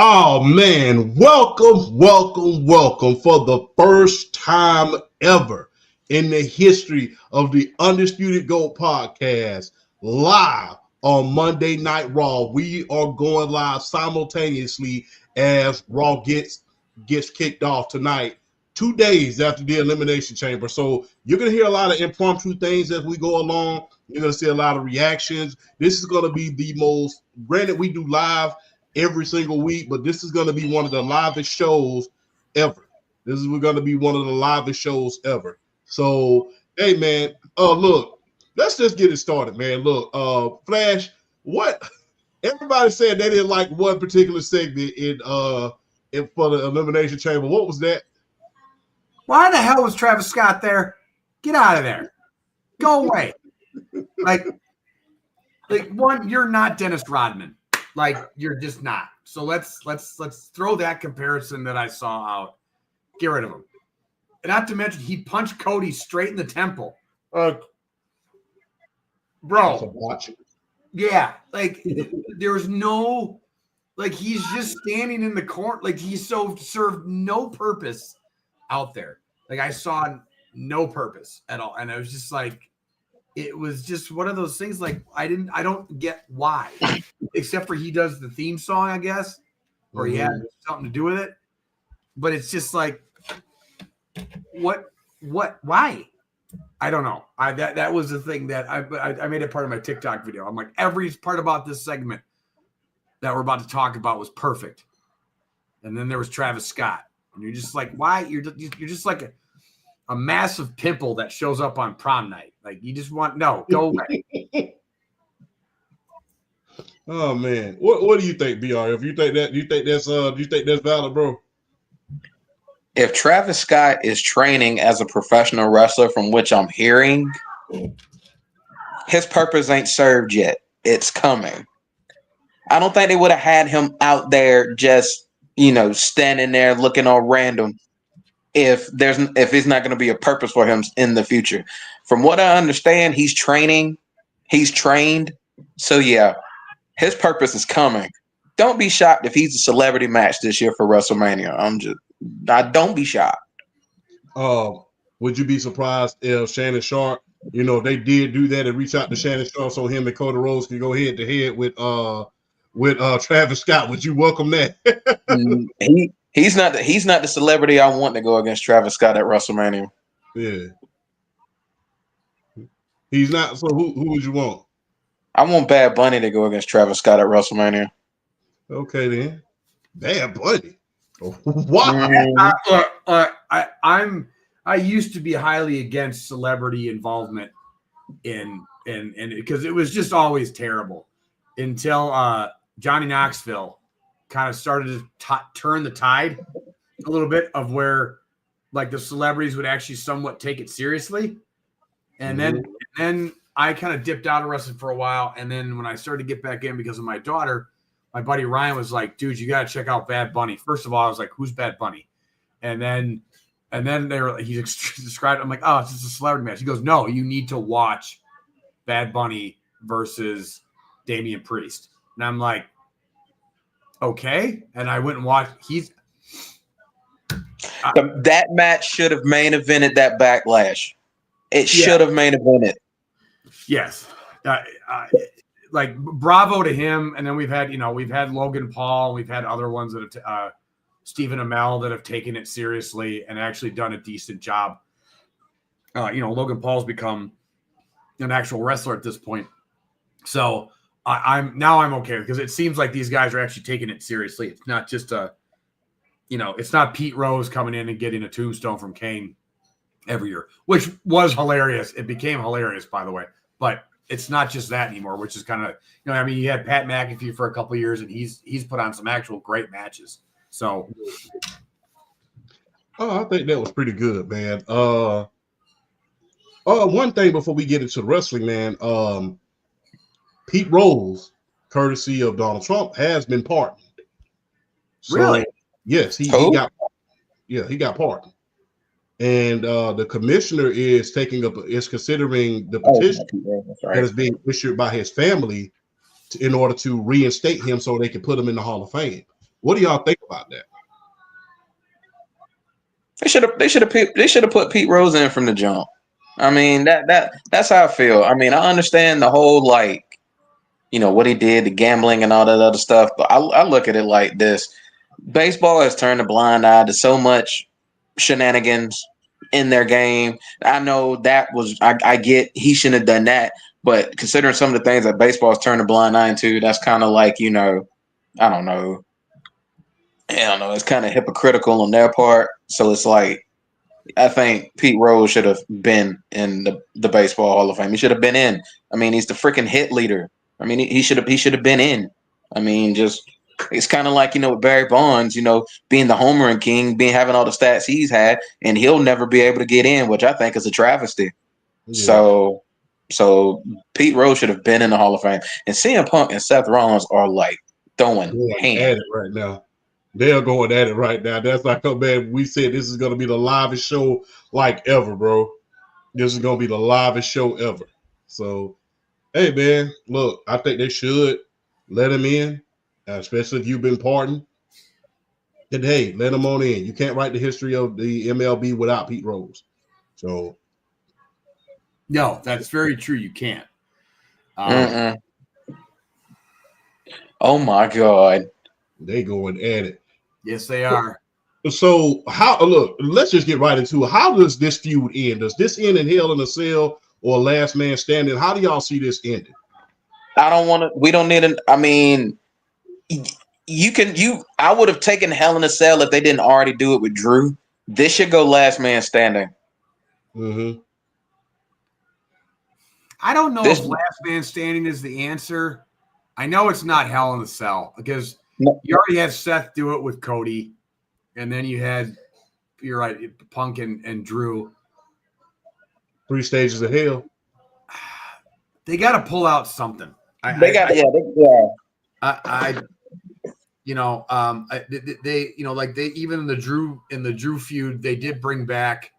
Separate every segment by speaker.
Speaker 1: Oh man, welcome for the first time ever in the history of the Undisputed GOAT podcast, live on Monday Night Raw. We are going live simultaneously as Raw gets kicked off tonight, 2 days after the Elimination Chamber. So you're going to hear a lot of impromptu things as we go along. You're going to see a lot of reactions. This is going to be the most, granted we do live every single week, but this is going to be one of the livest shows ever. We're going to be one of the livest shows ever. So, hey man, look, let's just get it started, man. Look, Flash, what everybody said they didn't like one particular segment in for the Elimination Chamber. What was that?
Speaker 2: Why the hell was Travis Scott there? Get out of there. Go away. Like one, you're not Dennis Rodman. Like, you're just not. So let's throw that comparison that I saw out. Get rid of him. And not to mention, he punched Cody straight in the temple. Bro. Yeah. Like, there was no, like, he's just standing in the corner. Like, he served no purpose out there. Like, I saw no purpose at all. And I was just like, it was just one of those things. Like, I don't get why, except for he does the theme song, I guess, or he had something to do with it. But it's just like, why? I don't know. That was the thing that I made it part of my TikTok video. I'm like, every part about this segment that we're about to talk about was perfect. And then there was Travis Scott. And you're just like, why? You're just like a massive pimple that shows up on prom night. Like, you just want, no, go away.
Speaker 1: Oh man, what do you think, BR? If you think that's valid, bro?
Speaker 3: If Travis Scott is training as a professional wrestler, from which I'm hearing, his purpose ain't served yet. It's coming. I don't think they would have had him out there just, standing there looking all random if it's not going to be a purpose for him in the future. From what I understand, he's trained. So yeah, his purpose is coming. Don't be shocked if he's a celebrity match this year for WrestleMania. Don't be shocked.
Speaker 1: Would you be surprised if Shannon Sharp, if they did do that and reach out to Shannon Sharp so him and Cody Rhodes could go head to head with Travis Scott? Would you welcome that?
Speaker 3: He's not the celebrity I want to go against Travis Scott at WrestleMania.
Speaker 1: Yeah. He's not. So who would you want?
Speaker 3: I want Bad Bunny to go against Travis Scott at WrestleMania.
Speaker 1: Okay then. Bad Bunny. Why?
Speaker 2: I used to be highly against celebrity involvement in because it was just always terrible until Johnny Knoxville kind of started to turn the tide a little bit of where, like, the celebrities would actually somewhat take it seriously. And then I kind of dipped out of wrestling for a while. And then when I started to get back in because of my daughter, my buddy Ryan was like, dude, you got to check out Bad Bunny. First of all, I was like, who's Bad Bunny? And then he described it. I'm like, oh, it's just a celebrity match. He goes, no, you need to watch Bad Bunny versus Damian Priest. And I'm like, okay. And I went and watched.
Speaker 3: That match should have main evented that Backlash. It should have main evented.
Speaker 2: Yes. Like, bravo to him. And then we've had Logan Paul. We've had other ones that have Stephen Amell that have taken it seriously and actually done a decent job. Logan Paul's become an actual wrestler at this point. So I'm okay because it seems like these guys are actually taking it seriously. It's not just it's not Pete Rose coming in and getting a tombstone from Kane every year, which was hilarious. It became hilarious, by the way, but it's not just that anymore, which is kind of, you had Pat McAfee for a couple of years and he's put on some actual great matches. So,
Speaker 1: I think that was pretty good, man. One thing before we get into wrestling, man, Pete Rose, courtesy of Donald Trump, has been pardoned. So,
Speaker 2: really?
Speaker 1: Yes, he got pardoned. And the commissioner is considering the petition that is being issued by his family in order to reinstate him so they can put him in the Hall of Fame. What do y'all think about that?
Speaker 3: They should have put Pete Rose in from the jump. I mean, that's how I feel. I mean, I understand the whole, like, what he did, the gambling and all that other stuff, but I look at it like this. Baseball has turned a blind eye to so much shenanigans in their game. I know that was I get he shouldn't have done that, but considering some of the things that baseball has turned a blind eye to, that's kind of like, I don't know. It's kind of hypocritical on their part. So it's like, I think Pete Rose should have been in the Baseball Hall of Fame. He should have been in. I mean, he's the freaking hit leader. I mean, he should have been in. I mean, it's kind of like, with Barry Bonds, being the homering king, having all the stats he's had, and he'll never be able to get in, which I think is a travesty. Yeah. So Pete Rose should have been in the Hall of Fame. And CM Punk and Seth Rollins are like throwing hands
Speaker 1: at it right now. They're going at it right now. That's like, oh man, we said this is going to be the livest show like ever, bro. This is going to be the livest show ever. So, hey, man, look, I think they should let him in, especially if you've been pardoned. Then, hey, let him on in. You can't write the history of the MLB without Pete Rose. So,
Speaker 2: no, that's very true. You can't.
Speaker 3: Oh, my God.
Speaker 1: They going at it.
Speaker 2: Yes, they are.
Speaker 1: So look, let's just get right into it. How does this feud end? Does this end in Hell in a Cell or Last Man Standing? How do y'all see this ending?
Speaker 3: We don't need I mean, I would have taken Hell in a Cell if they didn't already do it with Drew. This should go Last Man Standing.
Speaker 1: Mm-hmm.
Speaker 2: I don't know if Last Man Standing is the answer. I know it's not Hell in a Cell because you already had Seth do it with Cody, and then you're right, Punk and Drew.
Speaker 1: 3 stages of hell.
Speaker 2: They got to pull out something.
Speaker 3: They even in the Drew feud, they did bring back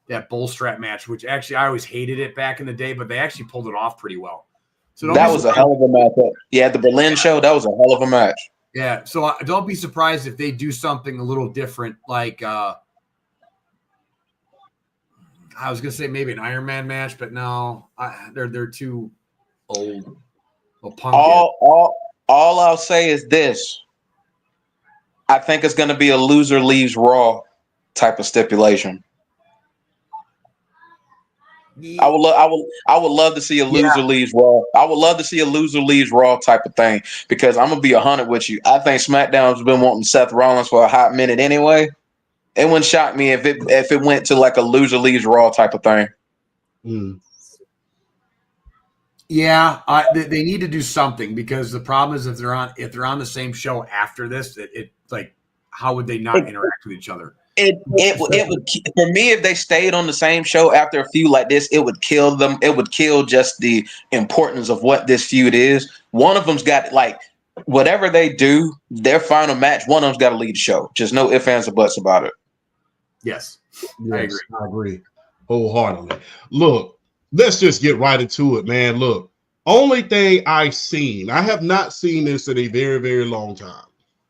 Speaker 3: that bull strap match, which actually I always hated it back in the day, but they actually pulled it off pretty well. So that was a hell of a match. Yeah, the Berlin show, that was a hell of a match.
Speaker 2: Yeah, so don't be surprised if they do something a little different, like I was gonna say maybe an Iron Man match, but no, they're too old. Well, Punk
Speaker 3: all I'll say is this: I think it's gonna be a loser leaves Raw type of stipulation. I would love to see a loser leaves Raw. I would love to see a loser leaves Raw type of thing, because I'm gonna be 100 with you. I think SmackDown's been wanting Seth Rollins for a hot minute anyway. It wouldn't shock me if it went to like a loser leaves Raw type of thing.
Speaker 2: Yeah, they need to do something, because the problem is if they're on the same show after this, it like, how would they not interact with each other?
Speaker 3: It would, for me, if they stayed on the same show after a feud like this, it would kill them. It would kill just the importance of what this feud is. One of them's got, like, whatever they do, their final match, one of them's got to lead the show. Just no ifs, ands, or buts about it.
Speaker 2: Yes,
Speaker 1: I agree wholeheartedly. Look, let's just get right into it, man. Look, only thing I have not seen this in a very, very long time.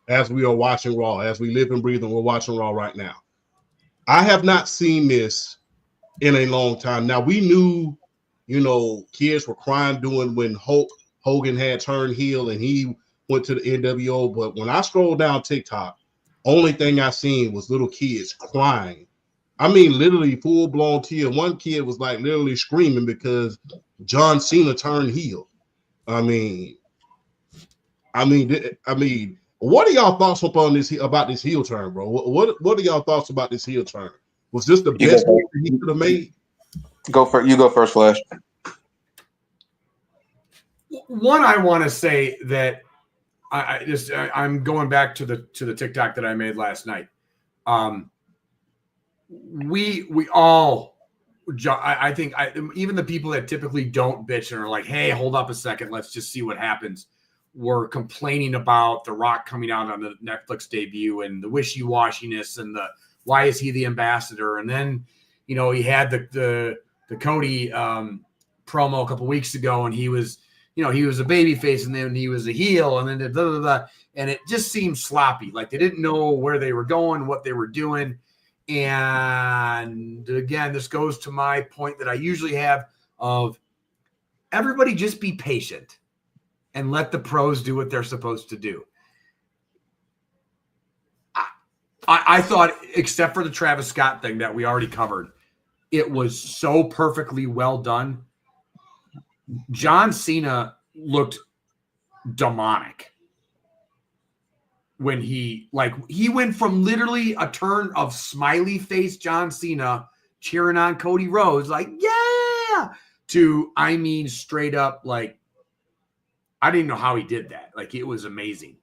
Speaker 1: As we are watching Raw, as we live and breathe, and we're watching Raw right now. I have not seen this in a long time. Now, we knew, kids were crying when Hogan had turned heel and he went to the NWO. But when I scrolled down TikTok, only thing I seen was little kids crying. I mean, literally full-blown tears. One kid was like literally screaming because John Cena turned heel. I mean, what are y'all thoughts about this heel turn, bro? What are y'all thoughts about this heel turn? Was this the best move that he could have made?
Speaker 3: You go first, Flash.
Speaker 2: One, I want to say that I'm going back to the TikTok that I made last night. We all, I think, even the people that typically don't bitch and are like, hey, hold up a second, let's just see what happens, were complaining about The Rock coming out on the Netflix debut and the wishy-washiness and the why is he the ambassador? And then, he had the Cody promo a couple weeks ago, and he was you know, he was a baby face and then he was a heel and then blah, blah, blah, and it just seemed sloppy. Like they didn't know where they were going, what they were doing. And again, this goes to my point that I usually have of everybody just be patient and let the pros do what they're supposed to do. I thought, except for the Travis Scott thing that we already covered, it was so perfectly well done. John Cena looked demonic when he went from literally a turn of smiley face John Cena cheering on Cody Rhodes, like, yeah, to, I mean, straight up, like, I didn't know how he did that. Like, it was amazing.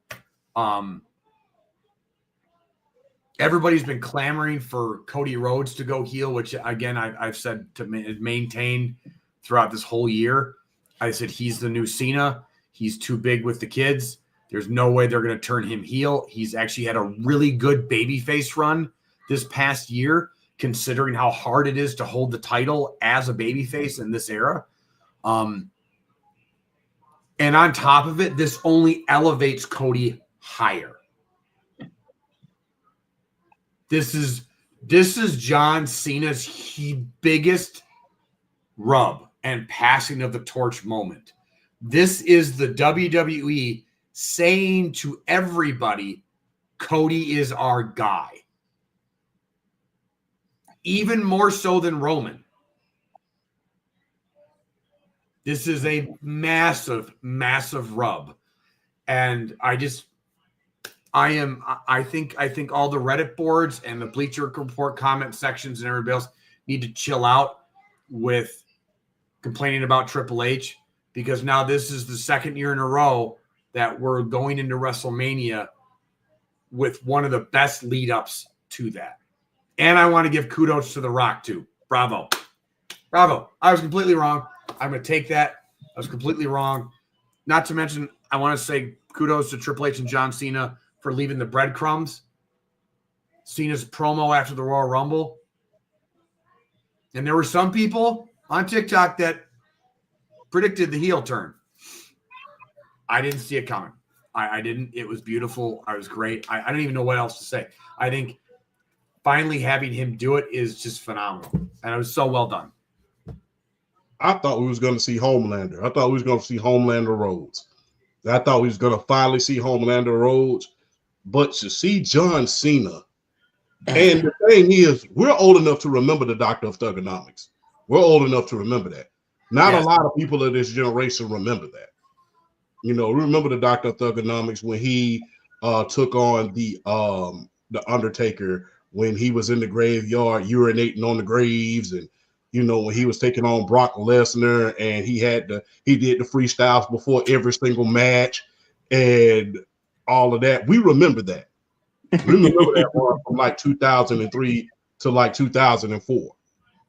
Speaker 2: Everybody's been clamoring for Cody Rhodes to go heel, which, again, I've said to maintain throughout this whole year. I said he's the new Cena. He's too big with the kids. There's no way they're going to turn him heel. He's actually had a really good babyface run this past year, considering how hard it is to hold the title as a babyface in this era. And on top of it, this only elevates Cody higher. This is John Cena's biggest rub and passing of the torch moment. This is the WWE saying to everybody, Cody is our guy. Even more so than Roman. This is a massive, massive rub. And I think all the Reddit boards and the Bleacher Report comment sections and everybody else need to chill out with complaining about Triple H, because now this is the second year in a row that we're going into WrestleMania with one of the best lead ups to that. And I want to give kudos to The Rock too. Bravo. Bravo. I was completely wrong. I'm going to take that. I was completely wrong. Not to mention, I want to say kudos to Triple H and John Cena for leaving the breadcrumbs. Cena's promo after the Royal Rumble. And there were some people on TikTok that predicted the heel turn. I didn't see it coming. I didn't. It was beautiful. I was great. I don't even know what else to say. I think finally having him do it is just phenomenal. And it was so well done.
Speaker 1: I thought we was going to see Homelander. I thought we was going to see Homelander Rhodes. I thought we was going to finally see Homelander Rhodes. But to see John Cena, and the thing is, we're old enough to remember the Doctor of Thugonomics. We're old enough to remember that. Not a lot of people of this generation remember that. You know, remember the Doctor of Thugonomics when he took on the Undertaker, when he was in the graveyard urinating on the graves, and you know, when he was taking on Brock Lesnar and he did the freestyles before every single match and all of that. We remember that. We remember that one from like 2003 to like 2004.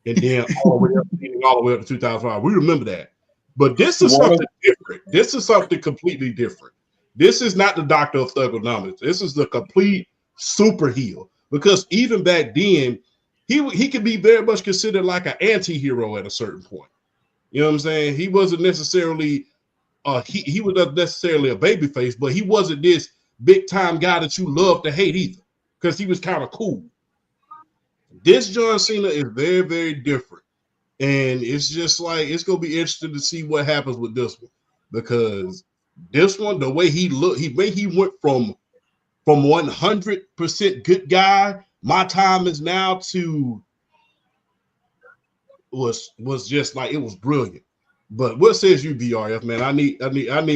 Speaker 1: And then all the way up to 2005. We remember that. But this is something different. This is something completely different. This is not the Doctor of Thugonomics. This is the complete super heel. Because even back then, he could be very much considered like an anti-hero at a certain point. You know what I'm saying? He wasn't necessarily he was not necessarily a babyface, but he wasn't this big time guy that you love to hate either, because he was kind of cool. This John Cena is very, very different. And it's just like, it's going to be interesting to see what happens with this one, because this one, the way he looked, he went from 100% good guy, my time is now, to was just like, it was brilliant. But what says you, BRF, man? I need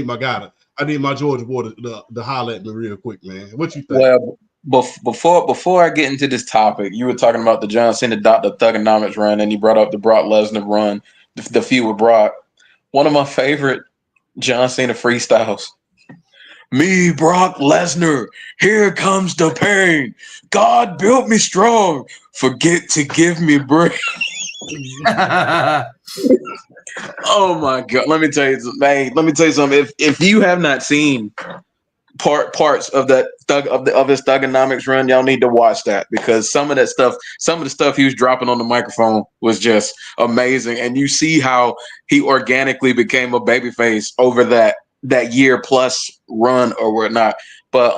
Speaker 1: my guy. I need my Georgia boy to holler at me real quick, man. What you think?
Speaker 3: Well, before I get into this topic, you were talking about the John Cena Dr. Thugonomics run, and you brought up the Brock Lesnar run, the feud with Brock. One of my favorite John Cena freestyles. Me, Brock Lesnar, here comes the pain. God built me strong. Forget to give me breath. Oh my God! Let me tell you something. If you have not seen parts of that of his Thugonomics run. Y'all need to watch that because some of the stuff he was dropping on the microphone was just amazing, and you see how he organically became a babyface over that year plus run or whatnot. But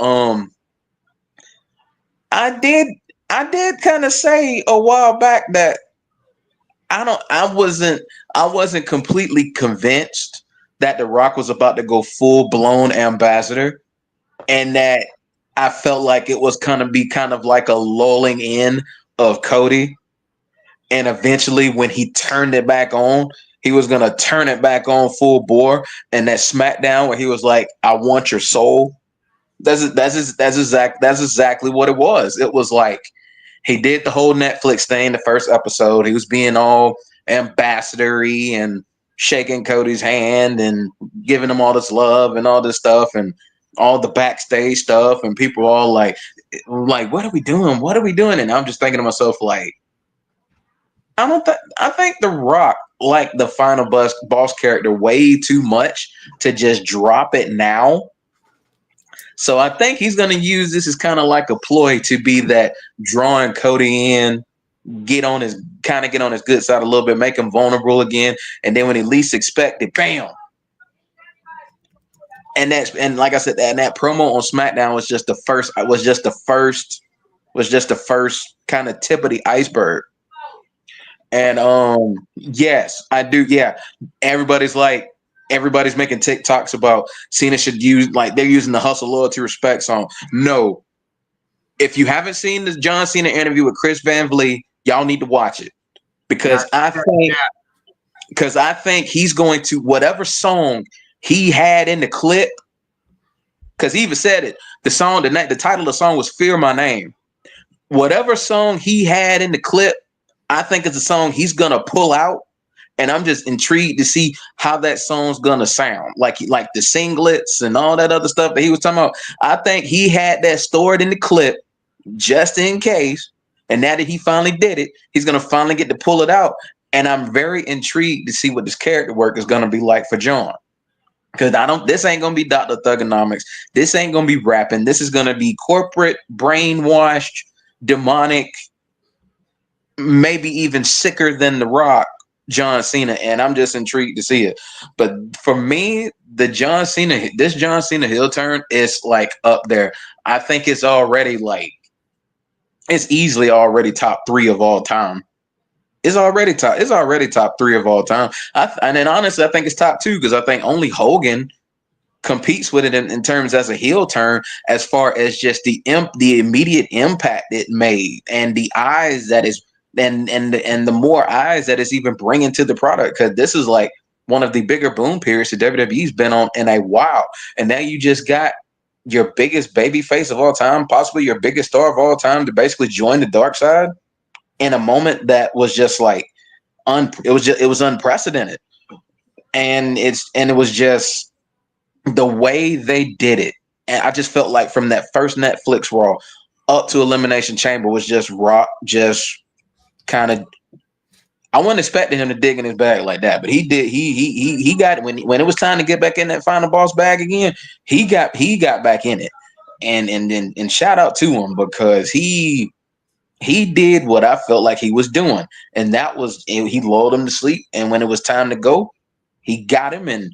Speaker 3: I did kind of say a while back that I wasn't completely convinced that The Rock was about to go full blown ambassador, and that I felt like it was kind of like a lulling in of Cody. And eventually when he turned it back on, he was going to turn it back on full bore. And that SmackDown where he was like, I want your soul. That's exactly what it was. It was like he did the whole Netflix thing, the first episode. He was being all ambassadory and shaking Cody's hand and giving him all this love and all this stuff and all the backstage stuff. And people all like, what are we doing? What are we doing? And I'm just thinking to myself, like, I think The Rock liked the final boss character way too much to just drop it now. So I think he's going to use this as kind of like a ploy to be that drawing Cody in, get on his good side a little bit, make him vulnerable again, and then when he least expect it, bam. And like I said, that promo on SmackDown was just the first kind of tip of the iceberg. And yes, I do. Yeah, everybody's making TikToks about Cena should use, like, they're using the hustle, loyalty, respect song. No, if you haven't seen the John Cena interview with Chris Van Vliet, y'all need to watch it because I think he's going to, whatever song he had in the clip, because he even said it. The title of the song was "Fear My Name." Whatever song he had in the clip, I think it's a song he's gonna pull out, and I'm just intrigued to see how that song's gonna sound. Like the singlets and all that other stuff that he was talking about. I think he had that stored in the clip just in case. And now that he finally did it, he's gonna finally get to pull it out. And I'm very intrigued to see what this character work is gonna be like for John. Because this ain't gonna be Dr. Thugonomics. This ain't gonna be rapping. This is gonna be corporate, brainwashed, demonic, maybe even sicker than The Rock, John Cena, and I'm just intrigued to see it. But for me, this John Cena heel turn is like up there. I think it's already it's easily already top 3 of all time. It's already top 3 of all time. And then honestly, I think it's top 2 because I think only Hogan competes with it in terms as a heel turn, as far as just the immediate impact it made and the eyes that is. And the more eyes that it's even bringing to the product, because this is like one of the bigger boom periods that WWE's been on in a while. And now you just got your biggest baby face of all time, possibly your biggest star of all time, to basically join the dark side in a moment that was just like it was unprecedented. And it was just the way they did it. And I just felt like from that first Netflix Raw up to Elimination Chamber was just Rock just kind of, I wasn't expecting him to dig in his bag like that, but he did. He got, when it was time to get back in that final boss bag again, he got back in it, and shout out to him because he did what I felt like he was doing, and that was, he lulled him to sleep, and when it was time to go, he got him, and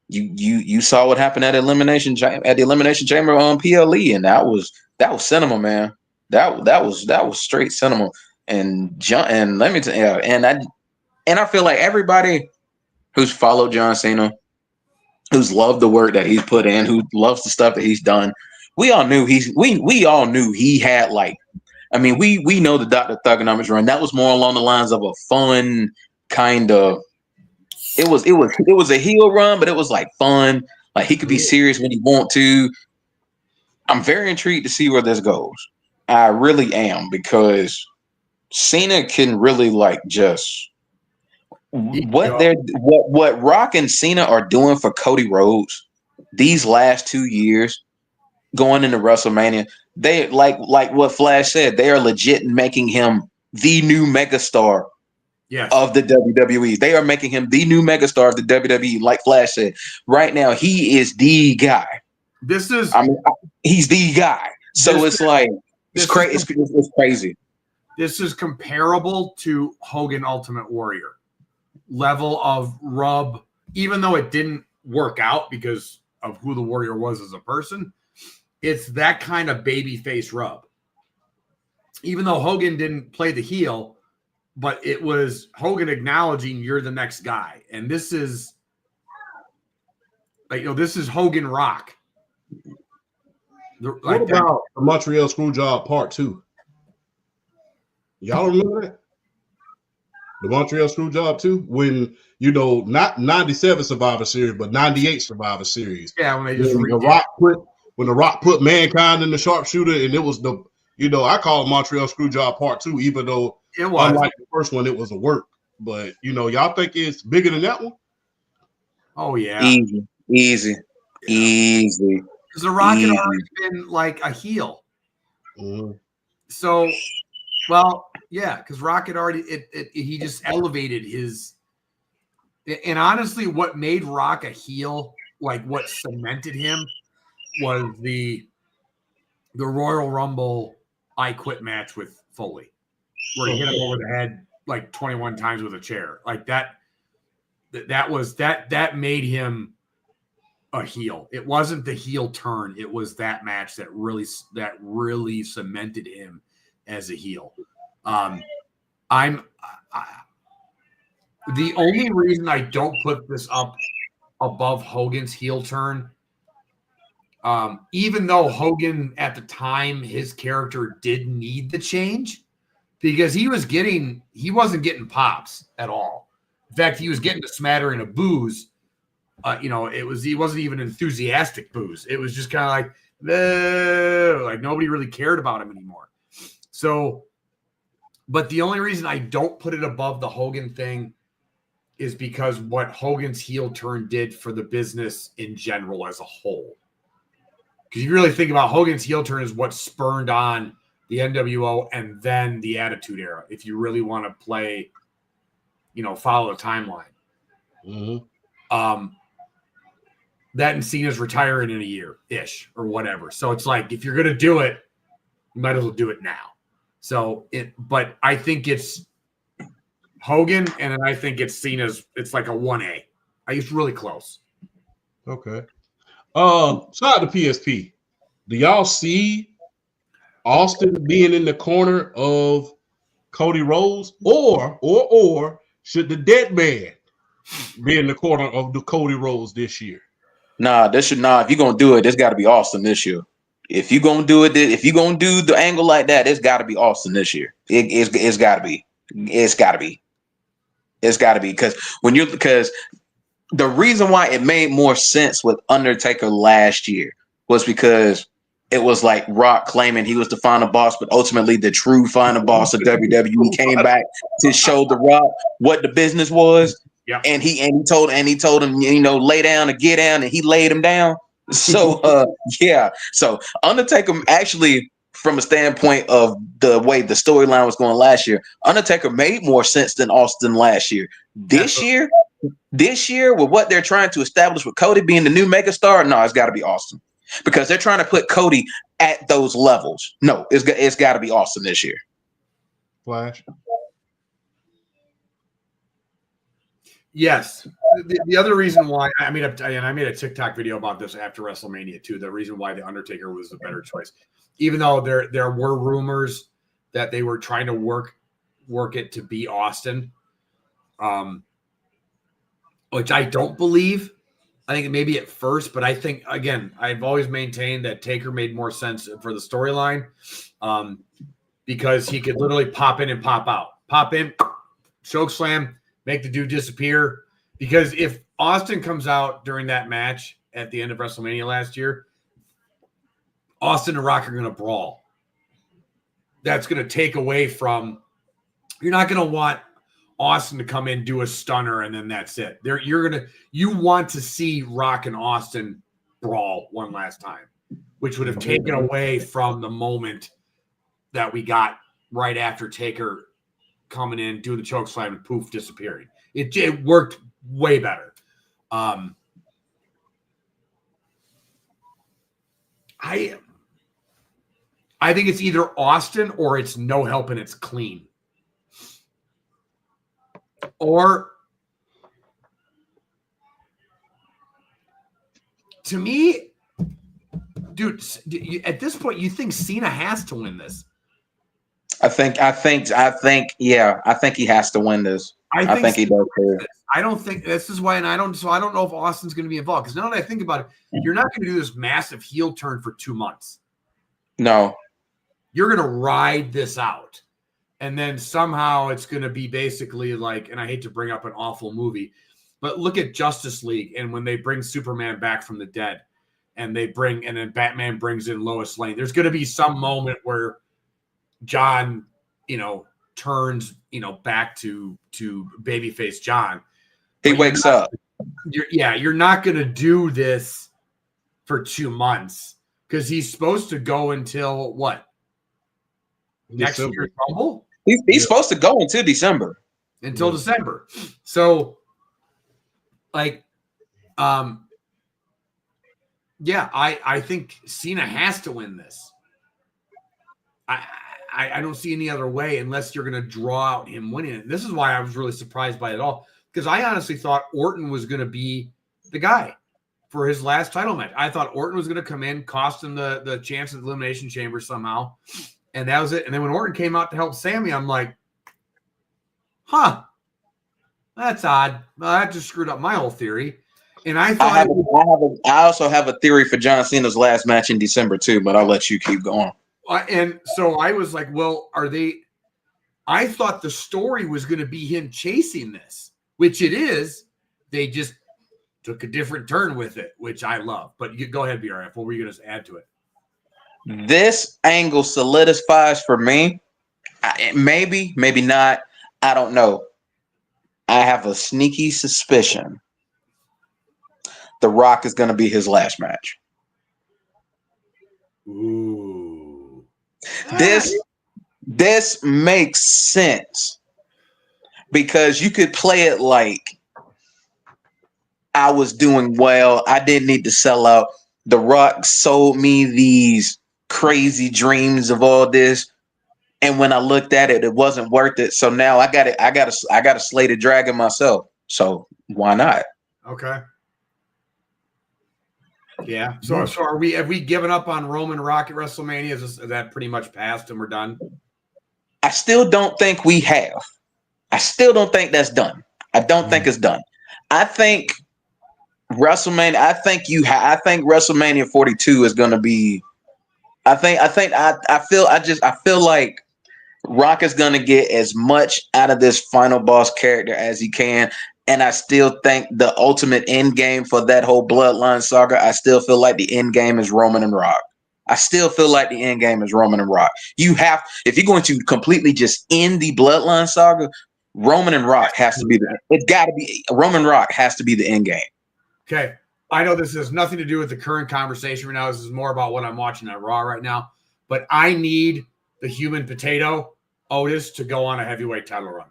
Speaker 3: you saw what happened at the Elimination Chamber on PLE, and that was cinema, man. That was straight cinema. And let me tell you, and I feel like everybody who's followed John Cena, who's loved the work that he's put in, who loves the stuff that he's done, we all knew he had, like, I mean, we know the Dr. Thugonomics run. That was more along the lines of a fun kind of. It was a heel run, but it was like fun. Like he could be serious when he want to. I'm very intrigued to see where this goes. I really am, because Cena can really, like, just what Rock and Cena are doing for Cody Rhodes these last 2 years going into WrestleMania. They like what Flash said, they are legit making him the new megastar of the WWE. They are making him the new megastar of the WWE, like Flash said. Right now, he is the guy.
Speaker 2: This is,
Speaker 3: I mean, he's the guy. So it's like it's crazy. It's crazy.
Speaker 2: This is comparable to Hogan Ultimate Warrior level of rub, even though it didn't work out because of who the Warrior was as a person. It's that kind of babyface rub. Even though Hogan didn't play the heel, but it was Hogan acknowledging you're the next guy. And this is like, this is Hogan Rock.
Speaker 1: What about the Montreal Screwjob Part 2? Y'all remember that? The Montreal Screwjob 2? When, not 97 Survivor Series, but 98 Survivor Series.
Speaker 2: Yeah, when they just
Speaker 1: when the Rock put Mankind in the sharpshooter, and it was I call it Montreal Screwjob Part 2, even though
Speaker 2: it was,
Speaker 1: unlike the first one, it was a work. But y'all think it's bigger than that one?
Speaker 2: Oh yeah.
Speaker 3: Easy.
Speaker 2: Because the Rock had already been like a heel.
Speaker 1: Mm-hmm.
Speaker 2: So, well, yeah, because Rock had already he just elevated his. And honestly, what made Rock a heel, like what cemented him, was the Royal Rumble I Quit match with Foley, where he hit him over the head like 21 times with a chair. Like that made him a heel. It wasn't the heel turn. It was that match that really cemented him as a heel. The only reason I don't put this up above Hogan's heel turn, even though Hogan at the time, his character did need the change because he wasn't getting pops at all. In fact, he was getting a smattering of boos. He wasn't even enthusiastic boos. It was just kind of like nobody really cared about him anymore. So, but the only reason I don't put it above the Hogan thing is because what Hogan's heel turn did for the business in general as a whole. Because you really think about Hogan's heel turn is what spurned on the NWO and then the Attitude Era. If you really want to play, follow the timeline.
Speaker 1: Mm-hmm.
Speaker 2: That and Cena's retiring in a year-ish or whatever. So it's like, if you're going to do it, you might as well do it now. But I think it's Hogan, and then I think it's Cena's. It's like a 1A. It's really close.
Speaker 1: Okay. Shout out to PSP. Do y'all see Austin being in the corner of Cody Rhodes, or should the dead man be in the corner of the Cody Rhodes this year?
Speaker 3: Nah, if you're gonna do it, it's got to be Austin this year. If you're gonna do it, if you're gonna do the angle like that, it's got to be Austin this year. It's got to be. It's got to be because the reason why it made more sense with Undertaker last year was because it was like Rock claiming he was the final boss, but ultimately the true final boss of WWE came back to show the Rock what the business was.
Speaker 2: Yeah.
Speaker 3: And he told him, lay down and get down, and he laid him down. So yeah. So Undertaker actually, from a standpoint of the way the storyline was going last year, Undertaker made more sense than Austin last year. This year, with what they're trying to establish with Cody being the new megastar, no, it's got to be Austin. Because they're trying to put Cody at those levels. No, it's got to be Austin this year.
Speaker 1: Flash.
Speaker 2: Yes. The other reason why I made a TikTok video about this after WrestleMania too. The reason why the Undertaker was the better choice, even though there were rumors that they were trying to work it to be Austin, which I don't believe. I think maybe at first, but I think, again, I've always maintained that Taker made more sense for the storyline because he could literally pop in and pop out. Pop in, choke slam, make the dude disappear. Because if Austin comes out during that match at the end of WrestleMania last year, Austin and Rock are going to brawl. That's going to take away from – you're not going to want Austin to come in, do a stunner, and then that's it. You want to see Rock and Austin brawl one last time, which would have taken away from the moment that we got right after Taker coming in, doing the choke slam, and poof, disappearing. It worked way better. I think it's either Austin or it's no help and it's clean. Or to me, dude, at this point, you think Cena has to win this?
Speaker 3: I think he has to win this. I think he does too.
Speaker 2: I don't think this is why, and I don't know if Austin's going to be involved, because now that I think about it, you're not going to do this massive heel turn for 2 months.
Speaker 3: No,
Speaker 2: you're going to ride this out, and then somehow it's going to be basically like, and I hate to bring up an awful movie, but look at Justice League, and when they bring Superman back from the dead, and then Batman brings in Lois Lane, there's going to be some moment where John, turns, back to babyface John.
Speaker 3: He wakes up.
Speaker 2: You're not going to do this for 2 months because he's supposed to go until what? Next year's Rumble?
Speaker 3: He's supposed to go until December.
Speaker 2: Until December. So, I think Cena has to win this. I don't see any other way unless you're going to draw out him winning it. This is why I was really surprised by it all, because I honestly thought Orton was going to be the guy for his last title match. I thought Orton was going to come in, cost him the chance at the Elimination Chamber somehow, and that was it. And then when Orton came out to help Sammy, I'm like, that's odd. Well, that just screwed up my whole theory. And I thought
Speaker 3: I also have a theory for John Cena's last match in December too, but I'll let you keep going.
Speaker 2: And so I was like, well, I thought the story was going to be him chasing this, which it is. They just took a different turn with it, which I love. But you go ahead, BRF. What were you going to add to it?
Speaker 3: This angle solidifies for me. Maybe not. I don't know. I have a sneaky suspicion The Rock is going to be his last match.
Speaker 2: Ooh.
Speaker 3: This makes sense because you could play it like I was doing well. I didn't need to sell out. The Rock sold me these crazy dreams of all this, and when I looked at it, it wasn't worth it. So now I got a slay the dragon myself. So why not?
Speaker 2: Okay. Yeah. So have we given up on Roman Rock at WrestleMania? Is that pretty much passed and we're done?
Speaker 3: I still don't think we have. I still don't think that's done. I don't think it's done. I think WrestleMania. I think WrestleMania 42 is going to be. I feel like Rock is going to get as much out of this final boss character as he can. And I still think the ultimate end game for that whole bloodline saga, I still feel like the end game is Roman and Rock. If you're going to completely just end the bloodline saga, Roman and Rock has to be Roman Rock has to be the end game.
Speaker 2: Okay. I know this has nothing to do with the current conversation right now. This is more about what I'm watching on Raw right now. But I need the human potato, Otis, to go on a heavyweight title run.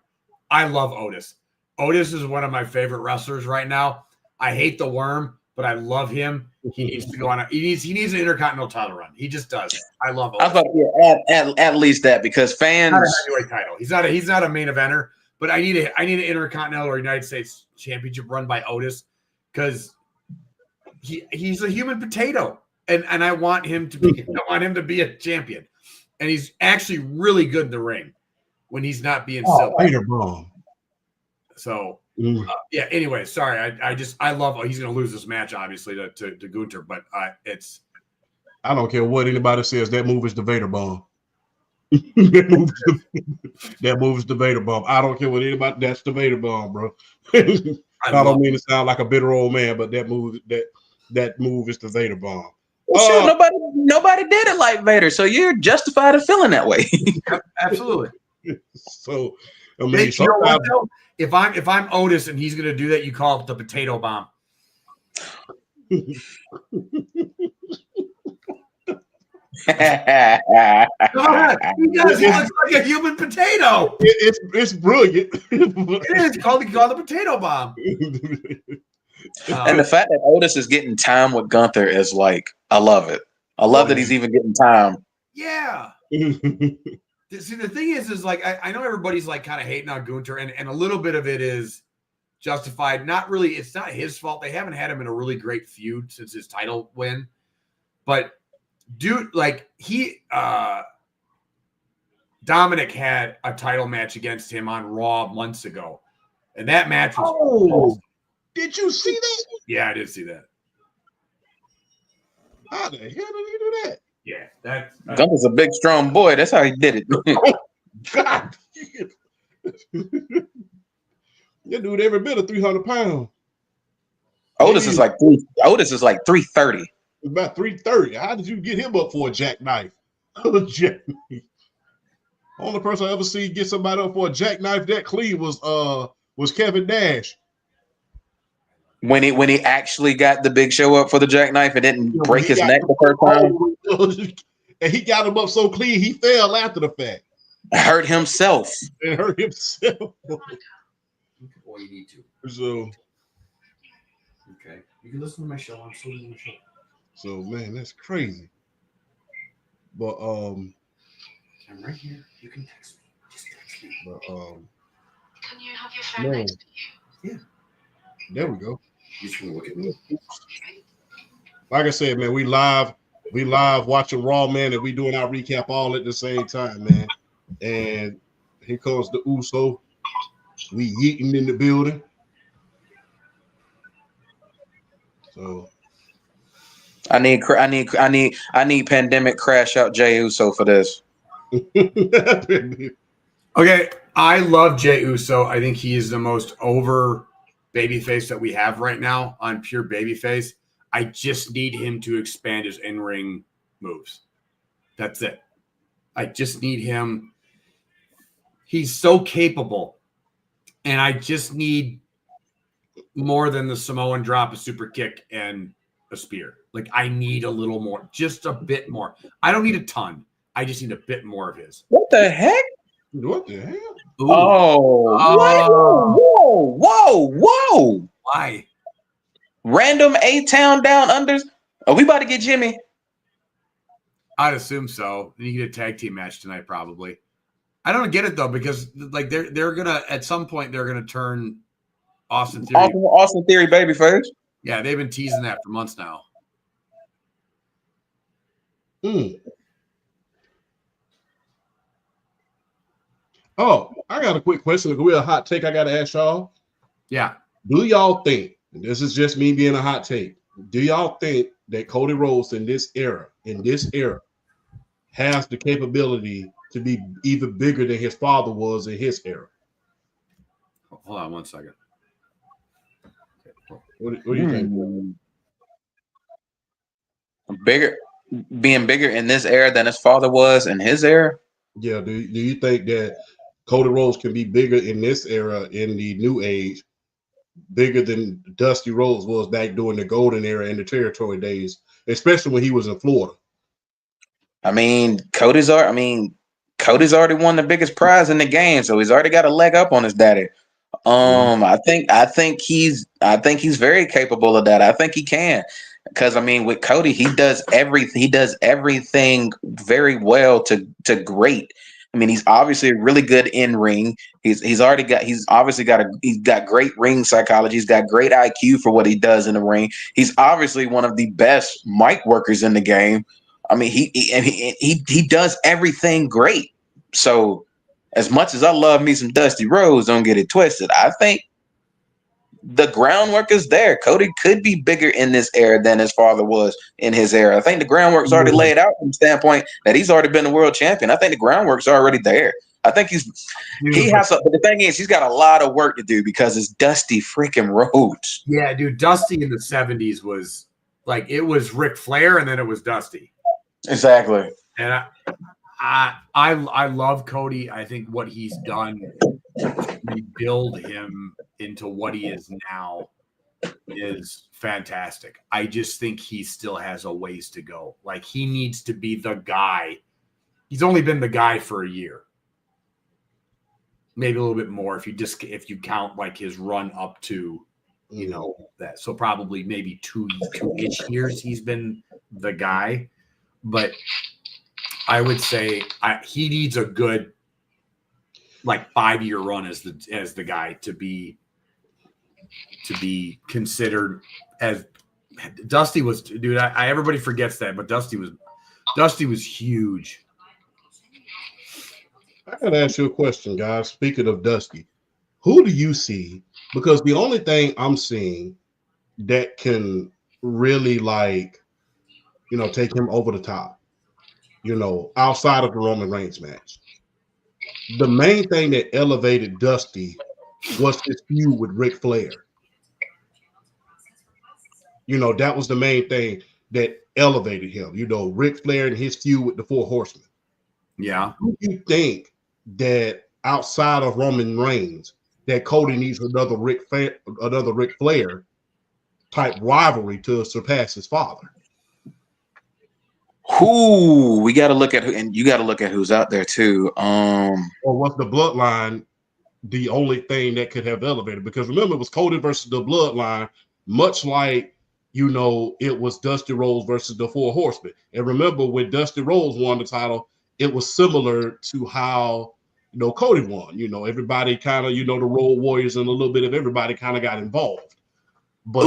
Speaker 2: I love Otis. Otis is one of my favorite wrestlers right now. I hate the worm, but I love him. He needs to go on. He needs an intercontinental title run. He just does. I love Otis.
Speaker 3: I thought at least that because fans.
Speaker 2: Not a heavyweight title. He's not a main eventer, but I need an intercontinental or United States Championship run by Otis because he's a human potato, and I want him to be a champion, and he's actually really good in the ring when he's not being silly. So yeah. Anyway, sorry. I love. He's going to lose this match, obviously, to Gunther, but it's.
Speaker 1: I don't care what anybody says. That move is the Vader bomb. that move is the Vader bomb. I don't care what anybody. That's the Vader bomb, bro. I don't mean to sound like a bitter old man, but that move is the Vader bomb.
Speaker 3: Well, sure, nobody did it like Vader, so you're justified in feeling that way.
Speaker 2: Absolutely.
Speaker 1: So I mean,
Speaker 2: if I'm Otis and he's going to do that, you call it the potato bomb. He does. He looks like a human potato.
Speaker 1: It's brilliant.
Speaker 2: It is called the potato bomb.
Speaker 3: And the fact that Otis is getting time with Gunther is like, I love it. I love that he's even getting time.
Speaker 2: Yeah. See, the thing is like I know everybody's like kind of hating on Gunther, and a little bit of it is justified. Not really. It's not his fault. They haven't had him in a really great feud since his title win. But dude, like Dominic had a title match against him on Raw months ago, and that match was.
Speaker 1: Oh, did you see that?
Speaker 2: Yeah, I did see that.
Speaker 1: How the hell did he do that?
Speaker 2: Yeah, that's
Speaker 3: Gunther's a big, strong boy. That's how he did it.
Speaker 1: God, that dude every bit of 300 pounds.
Speaker 3: Otis is like 330.
Speaker 1: About 330. How did you get him up for a jackknife? Only person I ever see get somebody up for a jackknife that clean was Kevin Nash.
Speaker 3: When he actually got the Big Show up for the jackknife and didn't break his neck the first time.
Speaker 1: And he got him up so clean he fell after the fact.
Speaker 3: Hurt himself.
Speaker 1: And hurt himself.
Speaker 2: Well, you need to.
Speaker 1: So
Speaker 2: okay, you can listen to my show. I'm still doing the show.
Speaker 1: So man, that's crazy. But
Speaker 2: I'm right here. You can text me. Just text me.
Speaker 1: But
Speaker 4: Can you have your phone next to you?
Speaker 2: Yeah.
Speaker 1: There we go.
Speaker 2: You just want to look at me.
Speaker 1: Like I said, man, we live watching Raw, man, and we doing our recap all at the same time, man. And here comes the Uso. We yeeting in the building. So
Speaker 3: I need pandemic crash out Jey Uso for this.
Speaker 2: Okay, I love Jey Uso. I think he is the most over babyface that we have right now on pure babyface. I just need him to expand his in-ring moves. That's it. I just need him. He's so capable. And I just need more than the Samoan drop, a super kick, and a spear. Like, I need a little more, just a bit more. I don't need a ton. I just need a bit more of his.
Speaker 3: What the heck?
Speaker 1: What the hell?
Speaker 2: Ooh.
Speaker 3: Oh, whoa.
Speaker 2: Why?
Speaker 3: Random A-Town down unders. Are we about to get Jimmy?
Speaker 2: I'd assume so. Then you get a tag team match tonight, probably. I don't get it though, because like they're gonna at some point they're gonna turn Austin Theory.
Speaker 3: Austin Theory babyface.
Speaker 2: Yeah, they've been teasing that for months now.
Speaker 1: Oh, I got a quick question. A hot take I got to ask y'all.
Speaker 2: Yeah.
Speaker 1: Do y'all think, and this is just me being a hot take, do y'all think that Cody Rhodes in this era, has the capability to be even bigger than his father was in his era?
Speaker 2: Hold on 1 second.
Speaker 1: What do you think?
Speaker 3: Being bigger in this era than his father was in his era?
Speaker 1: Yeah, do you think that Cody Rhodes can be bigger in this era, in the new age, bigger than Dusty Rhodes was back during the golden era and the territory days, especially when he was in Florida?
Speaker 3: I mean, Cody's already won the biggest prize in the game, so he's already got a leg up on his daddy. I think he's very capable of that. I think he can, because I mean, with Cody, he does everything very well to great. I mean, he's obviously really good in ring. He's got great ring psychology. He's got great IQ for what he does in the ring. He's obviously one of the best mic workers in the game. I mean, he does everything great. So, as much as I love me some Dusty Rhodes, don't get it twisted. I think the groundwork is there. Cody could be bigger in this era than his father was in his era. I think the groundwork's already laid out from the standpoint that he's already been a world champion. I think the groundwork's already there. I think he has but the thing is, he's got a lot of work to do because it's Dusty freaking Rhodes.
Speaker 2: Yeah, dude, Dusty in the 70s was like, it was Ric Flair and then it was Dusty.
Speaker 3: Exactly.
Speaker 2: And I love Cody. I think what he's done to rebuild him into what he is now is fantastic. I just think he still has a ways to go. Like, he needs to be the guy. He's only been the guy for a year, maybe a little bit more if you count like his run up to, you know, that. So probably maybe two-ish years he's been the guy. but I would say he needs a good 5-year run as the guy to be considered as Dusty was. Dude, everybody forgets that, but Dusty was huge.
Speaker 1: I gotta ask you a question, guys. Speaking of Dusty, who do you see? Because the only thing I'm seeing that can really take him over the top, outside of the Roman Reigns match, the main thing that elevated Dusty was his feud with Ric Flair. That was the main thing that elevated him. Ric Flair and his feud with the Four Horsemen.
Speaker 2: Yeah.
Speaker 1: Who do you think that outside of Roman Reigns that Cody needs another Ric Flair type rivalry to surpass his father?
Speaker 3: Who we got to look at, and you got to look at who's out there too.
Speaker 1: Or was the Bloodline the only thing that could have elevated? Because remember, it was Cody versus the Bloodline, much like it was Dusty Rhodes versus the Four Horsemen. And remember, when Dusty Rhodes won the title, it was similar to how Cody won. Everybody kind of the Road Warriors and a little bit of everybody kind of got involved. But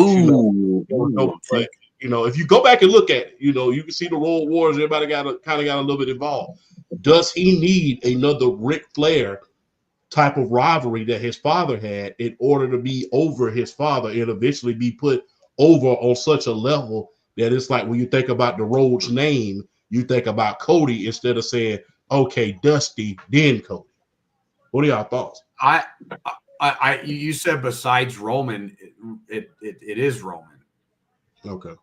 Speaker 1: if you go back and look at it, you can see the Road Warriors. Everybody got a little bit involved. Does he need another Ric Flair type of rivalry that his father had in order to be over his father and eventually be put over on such a level that it's like when you think about the Rhodes name, you think about Cody instead of saying, okay, Dusty, then Cody? What are y'all thoughts?
Speaker 2: You said besides Roman, it is Roman.
Speaker 1: Okay.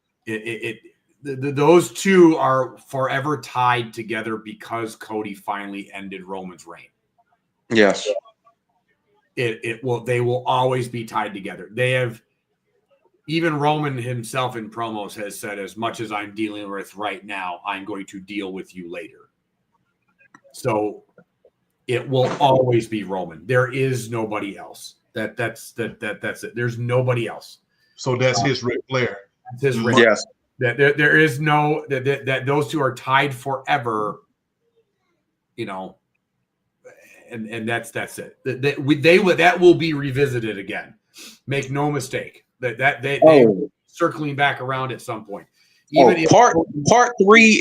Speaker 2: Those two are forever tied together because Cody finally ended Roman's reign.
Speaker 3: Yes.
Speaker 2: They will always be tied together. They have, even Roman himself in promos has said, as much as I'm dealing with right now, I'm going to deal with you later. So it will always be Roman. There is nobody else. That's it. There's nobody else.
Speaker 1: So that's his Ric Flair.
Speaker 2: That's his Ric.
Speaker 3: Yes.
Speaker 2: That there is no that those two are tied forever. And that's it. That will be revisited again. Make no mistake. They circling back around at some point.
Speaker 3: Part three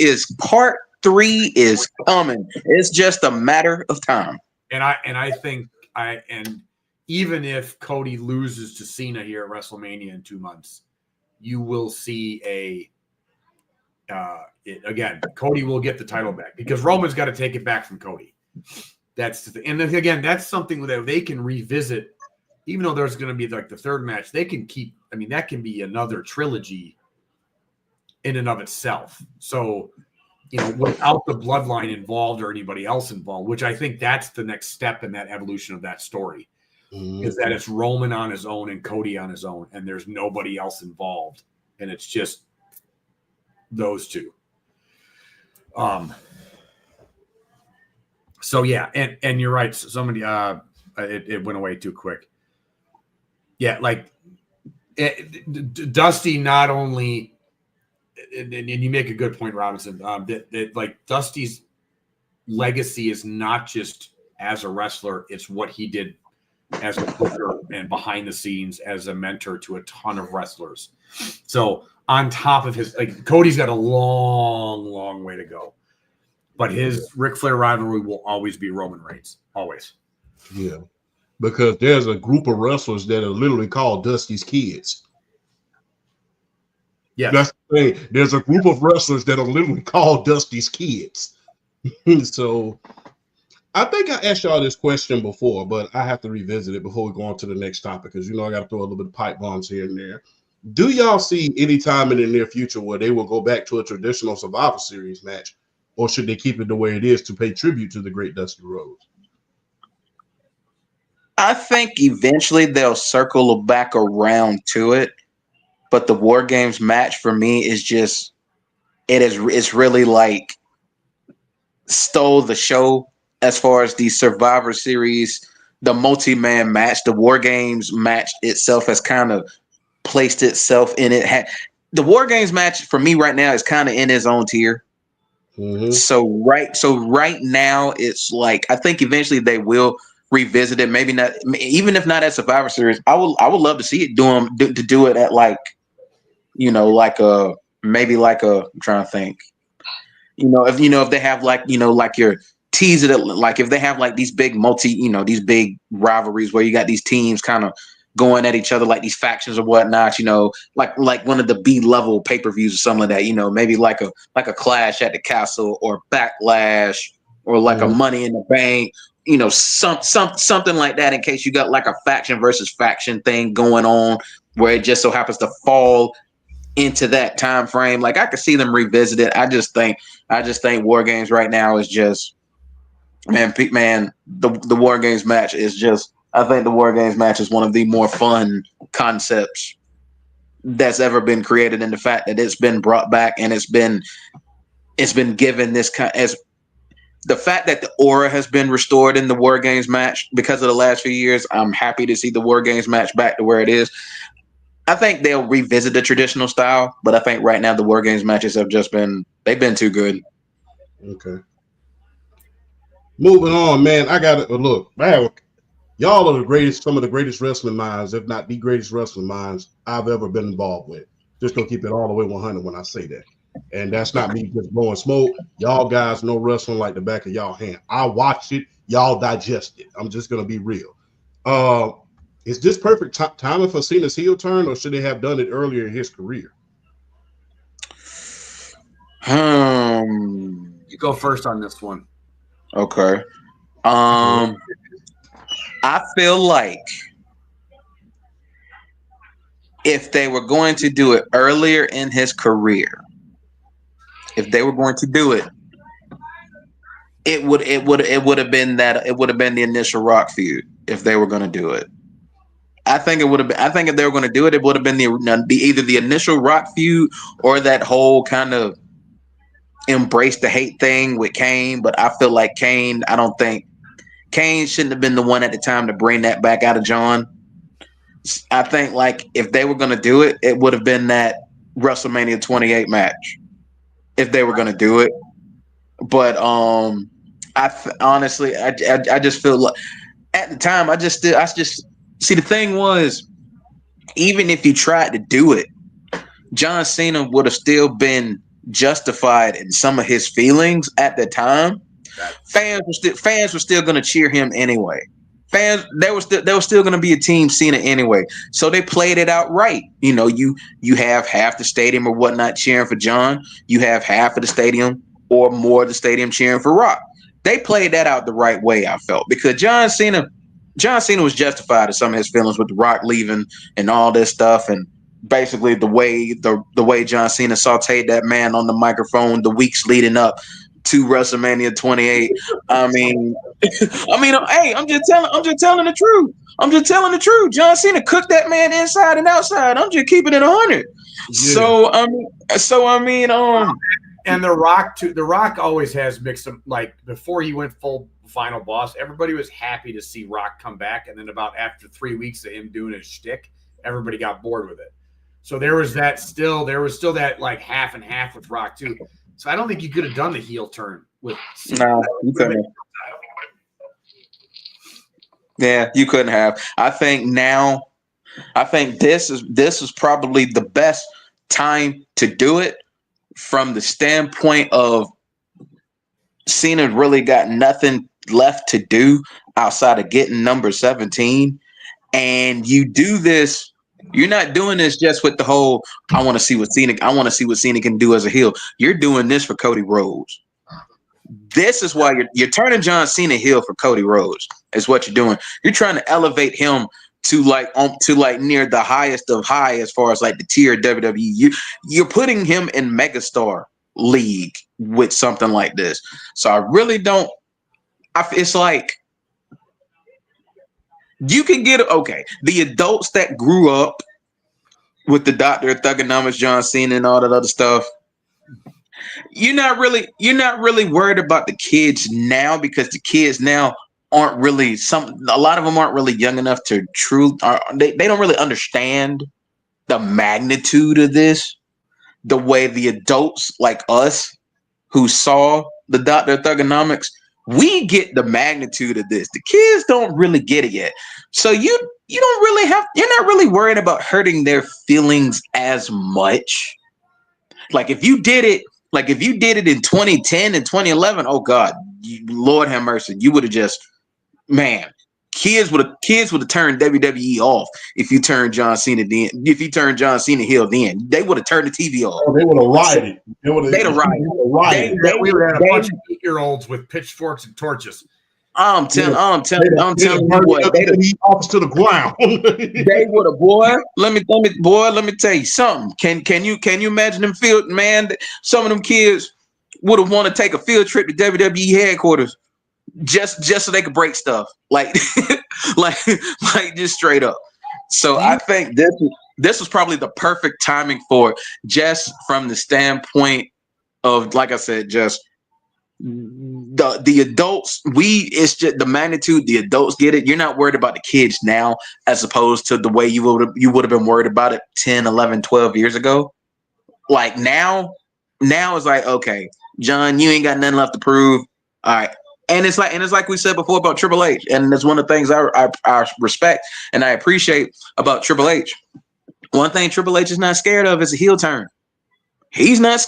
Speaker 3: is coming. It's just a matter of time.
Speaker 2: I think even if Cody loses to Cena here at WrestleMania in 2 months, you will see again. Cody will get the title back because Roman's got to take it back from Cody. And then again, that's something that they can revisit. Even though there's going to be the third match, they can keep. I mean, that can be another trilogy in and of itself. So, without the Bloodline involved or anybody else involved, which I think that's the next step in that evolution of that story, is that it's Roman on his own and Cody on his own, and there's nobody else involved, and it's just those two. So yeah, and you're right. Somebody, it went away too quick. Yeah, Dusty not only, and you make a good point, Robinson. That Dusty's legacy is not just as a wrestler; it's what he did as a booker and behind the scenes as a mentor to a ton of wrestlers. So on top of his, Cody's got a long, long way to go, but his Ric Flair rivalry will always be Roman Reigns, always.
Speaker 1: Yeah. Because there's a group of wrestlers that are literally called Dusty's kids.
Speaker 2: Yeah,
Speaker 1: that's the thing. There's a group of wrestlers that are literally called Dusty's kids. So I think I asked y'all this question before, but I have to revisit it before we go on to the next topic because I got to throw a little bit of pipe bombs here and there. Do y'all see any time in the near future where they will go back to a traditional Survivor Series match, or should they keep it the way it is to pay tribute to the great Dusty Rhodes?
Speaker 3: I think eventually they'll circle back around to it, but the War Games match for me is just it's really stole the show as far as the Survivor Series, the multi-man match. The War Games match itself has kind of placed itself in it. The War Games match for me right now is kind of in its own tier.
Speaker 1: Mm-hmm.
Speaker 3: So right now it's like I think eventually they will revisit it. Maybe not, even if not at Survivor Series. I would love to see it do it at like, you know, like a maybe like a, I'm trying to think. If they have like, like your teaser that, like if they have like these big these big rivalries where you got these teams kind of going at each other, like these factions or whatnot, like one of the B-level pay-per-views or something like that, maybe like a Clash at the Castle or Backlash or like a Money in the Bank, something like that, in case you got like a faction versus faction thing going on where it just so happens to fall into that time frame. Like I could see them revisit it. I just think War Games right now is just, the War Games match is just, I think the War Games match is one of the more fun concepts that's ever been created, in the fact that it's been brought back and it's been given this kind, as the fact that the aura has been restored in the War Games match because of the last few years. I'm happy to see the War Games match back to where it is. I think they'll revisit the traditional style, but I think right now the War Games matches have they've been too good.
Speaker 1: Okay. Moving on, man. I got to look. Y'all are some of the greatest wrestling minds, if not the greatest wrestling minds I've ever been involved with. Just gonna keep it all the way 100 when I say that. And that's not me just blowing smoke. Y'all guys know wrestling like the back of y'all hand. I watch it, y'all digest it. I'm just gonna be real. Is this perfect timing for Cena's heel turn, or should they have done it earlier in his career?
Speaker 2: You go first on this one.
Speaker 3: Okay. I feel like if they were going to do it earlier in his career, if they were going to do it, it would have been the initial Rock feud. If they were going to do it, I think it would have been. I think if they were going to do it, it would have been either the initial Rock feud or that whole kind of embrace the hate thing with Kane. But I feel like Kane shouldn't have been the one at the time to bring that back out of John. I think like if they were going to do it, it would have been that WrestleMania 28 match if they were going to do it. But honestly, I just feel like at the time I just see, the thing was, even if you tried to do it, John Cena would have still been justified in some of his feelings at the time. Fans were still going to cheer him anyway. There was still going to be a Team Cena anyway. So they played it out right. You have half the stadium or whatnot cheering for John. You have half of the stadium or more of the stadium cheering for Rock. They played that out the right way, I felt, because John Cena was justified in some of his feelings with the Rock leaving and all this stuff, and basically the way John Cena sauteed that man on the microphone the weeks leading up to WrestleMania 28. I mean, hey, I'm just telling the truth. I'm just telling the truth. John Cena cooked that man inside and outside. I'm just keeping it 100. Yeah.
Speaker 2: And The Rock too. The Rock always has mixed them. Like before he went full final boss, everybody was happy to see Rock come back, and then about after 3 weeks of him doing his shtick, everybody got bored with it. So there was still that like half and half with Rock too. So I don't think you could have done the heel turn with.
Speaker 3: No, you couldn't. Yeah, you couldn't have. I think this is probably the best time to do it, from the standpoint of Cena really got nothing left to do outside of getting number 17. And you do this, you're not doing this just with the whole, I want to see what Cena can do as a heel. You're doing this for Cody Rhodes. This is why you're turning John Cena heel for Cody Rhodes, is what you're doing. You're trying to elevate him to near the highest of high as far as like the tier of WWE. You're putting him in megastar league with something like this. So I really don't. It's like you can get the adults that grew up with the Dr. of Thugonomics, John Cena, and all that other stuff. You're not really worried about the kids now, because the kids now aren't really a lot of them aren't really young enough to they don't really understand the magnitude of this the way the adults like us who saw the Dr. Thugonomics, we get the magnitude of this. The kids don't really get it yet. So you're not really worried about hurting their feelings as much. Like if you did it in 2010 and 2011, oh God, Lord have mercy, you would have just, man, kids would have turned WWE off if you turned John Cena then. If you turned John Cena heel then, they would have turned the TV off.
Speaker 1: Oh, they would have rioted.
Speaker 3: They'd have rioted.
Speaker 2: We would have had a bunch of 8-year-olds with pitchforks and torches.
Speaker 3: I'm telling you what,
Speaker 1: they office to the ground.
Speaker 3: They would have, boy. Let me tell you something. Can you imagine them field, man? Some of them kids would have wanted to take a field trip to WWE headquarters just so they could break stuff, like like just straight up. So I think this was probably the perfect timing for it, just from the standpoint of, like I said, just the adults. It's just the magnitude. The adults get it. You're not worried about the kids now, as opposed to the way you would have been worried about it 10, 11, 12 years ago. Like now it's like, okay, John, you ain't got nothing left to prove. All right. And it's like we said before about Triple H, and that's one of the things I respect and I appreciate about Triple H. One thing Triple H is not scared of is a heel turn. He's not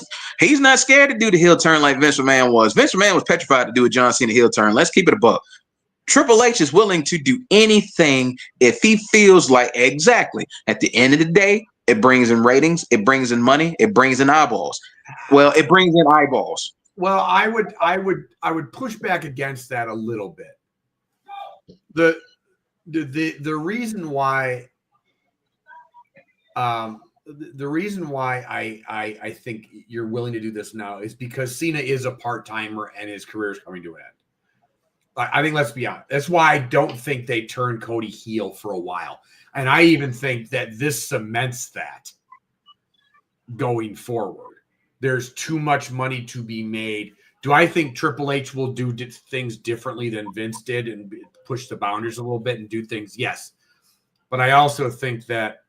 Speaker 3: scared to do the heel turn like Vince McMahon was. Vince McMahon was petrified to do a John Cena heel turn. Let's keep it a buck. Triple H is willing to do anything if he feels like, exactly. At the end of the day, it brings in ratings, it brings in money, it brings in eyeballs. Well, it brings in eyeballs.
Speaker 2: Well, I would push back against that a little bit. The reason why I think you're willing to do this now is because Cena is a part-timer and his career is coming to an end. I think, let's be honest. That's why I don't think they turn Cody heel for a while. And I even think that this cements that going forward. There's too much money to be made. Do I think Triple H will do things differently than Vince did and push the boundaries a little bit and do things? Yes. But I also think that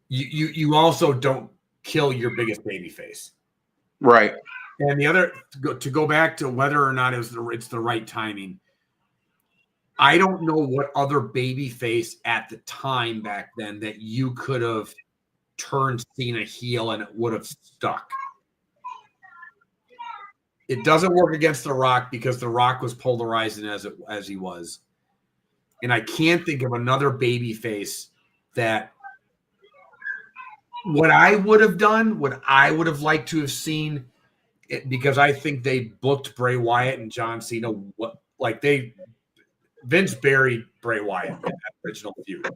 Speaker 2: you also don't kill your biggest babyface.
Speaker 3: Right.
Speaker 2: And the other, to go back to whether or not it's the right timing, I don't know what other babyface at the time back then that you could have turned Cena heel and it would have stuck. It doesn't work against The Rock because The Rock was polarizing as he was. And I can't think of another babyface that what I would have done, what I would have liked to have seen, because I think they booked Bray Wyatt and John Cena Vince buried Bray Wyatt in that original feud.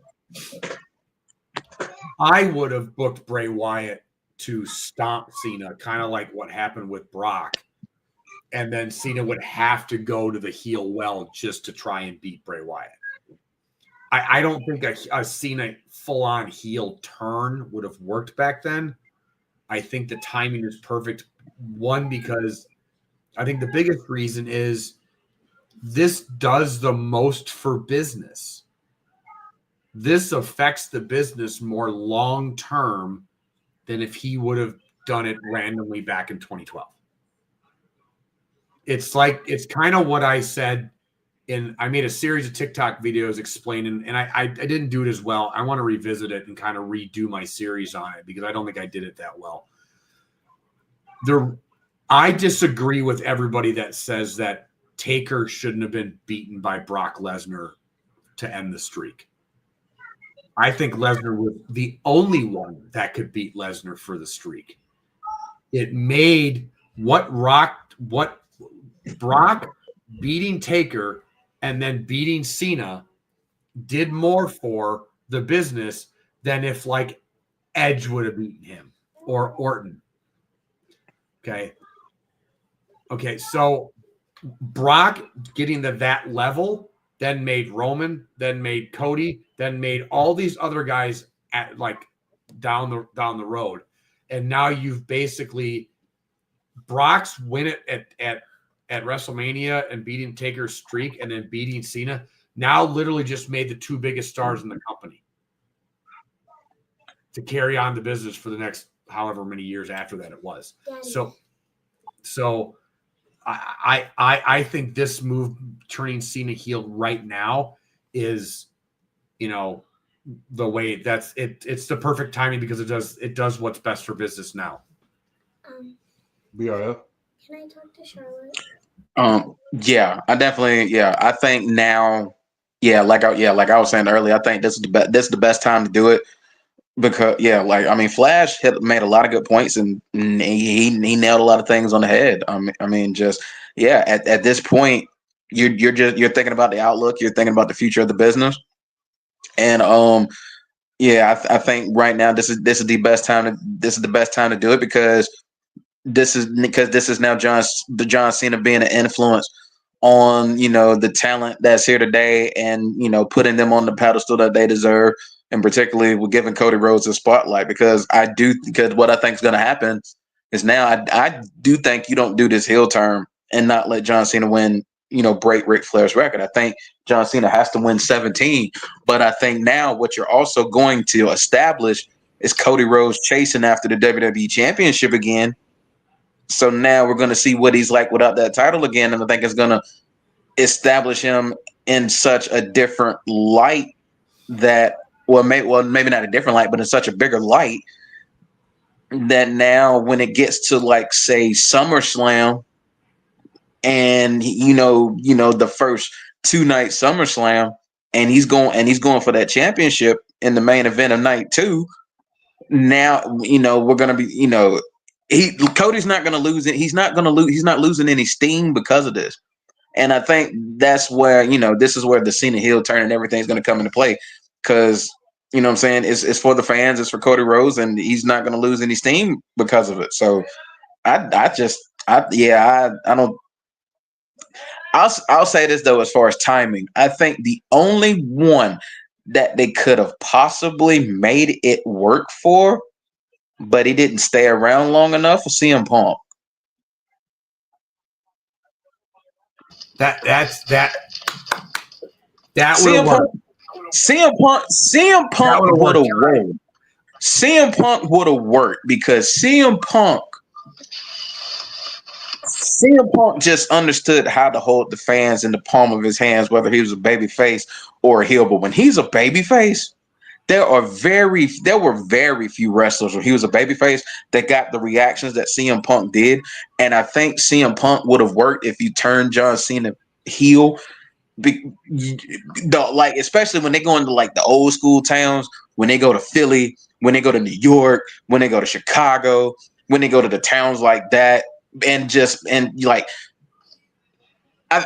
Speaker 2: I would have booked Bray Wyatt to stomp Cena, kind of like what happened with Brock. And then Cena would have to go to the heel well just to try and beat Bray Wyatt. I don't think a Cena full-on heel turn would have worked back then. I think the timing is perfect. One, because I think the biggest reason is this does the most for business. This affects the business more long-term than if he would have done it randomly back in 2012. It's kind of what I said I made a series of TikTok videos explaining, and I didn't do it as well. I want to revisit it and kind of redo my series on it because I don't think I did it that well. I disagree with everybody that says that Taker shouldn't have been beaten by Brock Lesnar to end the streak. I think Lesnar was the only one that could beat Lesnar for the streak. It made Brock beating Taker and then beating Cena did more for the business than if like Edge would have beaten him or Orton. Okay. So Brock getting to that level then made Roman, then made Cody, then made all these other guys at like down the road. And now you've basically Brock's win it at WrestleMania and beating Taker's streak and then beating Cena now literally just made the two biggest stars in the company to carry on the business for the next however many years after that it was. So I think this move turning Cena heel right now is, the way it's the perfect timing because it does what's best for business now.
Speaker 1: BRF.
Speaker 5: Can I talk to Charlotte?
Speaker 3: Yeah, I think now, like I was saying earlier, I think this is the best time to do it because Flash made a lot of good points and he nailed a lot of things on the head. At this point, you're thinking about the outlook, you're thinking about the future of the business, and I think right now this is the best time to do it because this is now John Cena being an influence on the talent that's here today and putting them on the pedestal that they deserve, and particularly with giving Cody Rhodes a spotlight because what I think is going to happen is now I do think you don't do this heel turn and not let John Cena win, break Ric Flair's record. I think John Cena has to win 17, but I think now what you're also going to establish is Cody Rhodes chasing after the WWE Championship again. So now we're going to see what he's like without that title again, and I think it's going to establish him in such a different light that, maybe not a different light, but in such a bigger light that now when it gets to say SummerSlam, and the first 2-night SummerSlam, and he's going for that championship in the main event of night 2. Now we're going to be Cody's not going to lose it. He's not losing any steam because of this. And I think that's where, this is where the Cena heel turn and everything's going to come into play because, what I'm saying, it's for the fans, it's for Cody Rhodes, and he's not going to lose any steam because of it. So I'll say this though, as far as timing, I think the only one that they could have possibly made it work for, but he didn't stay around long enough, for CM Punk.
Speaker 2: That would have worked.
Speaker 3: CM Punk would have worked. CM Punk would have worked because CM Punk just understood how to hold the fans in the palm of his hands, whether he was a baby face or a heel. But when he's a baby face, there were very few wrestlers when he was a babyface that got the reactions that CM Punk did. And I think CM Punk would have worked if you turned John Cena heel. Especially when they go into the old school towns, when they go to Philly, when they go to New York, when they go to Chicago, when they go to the towns like that, I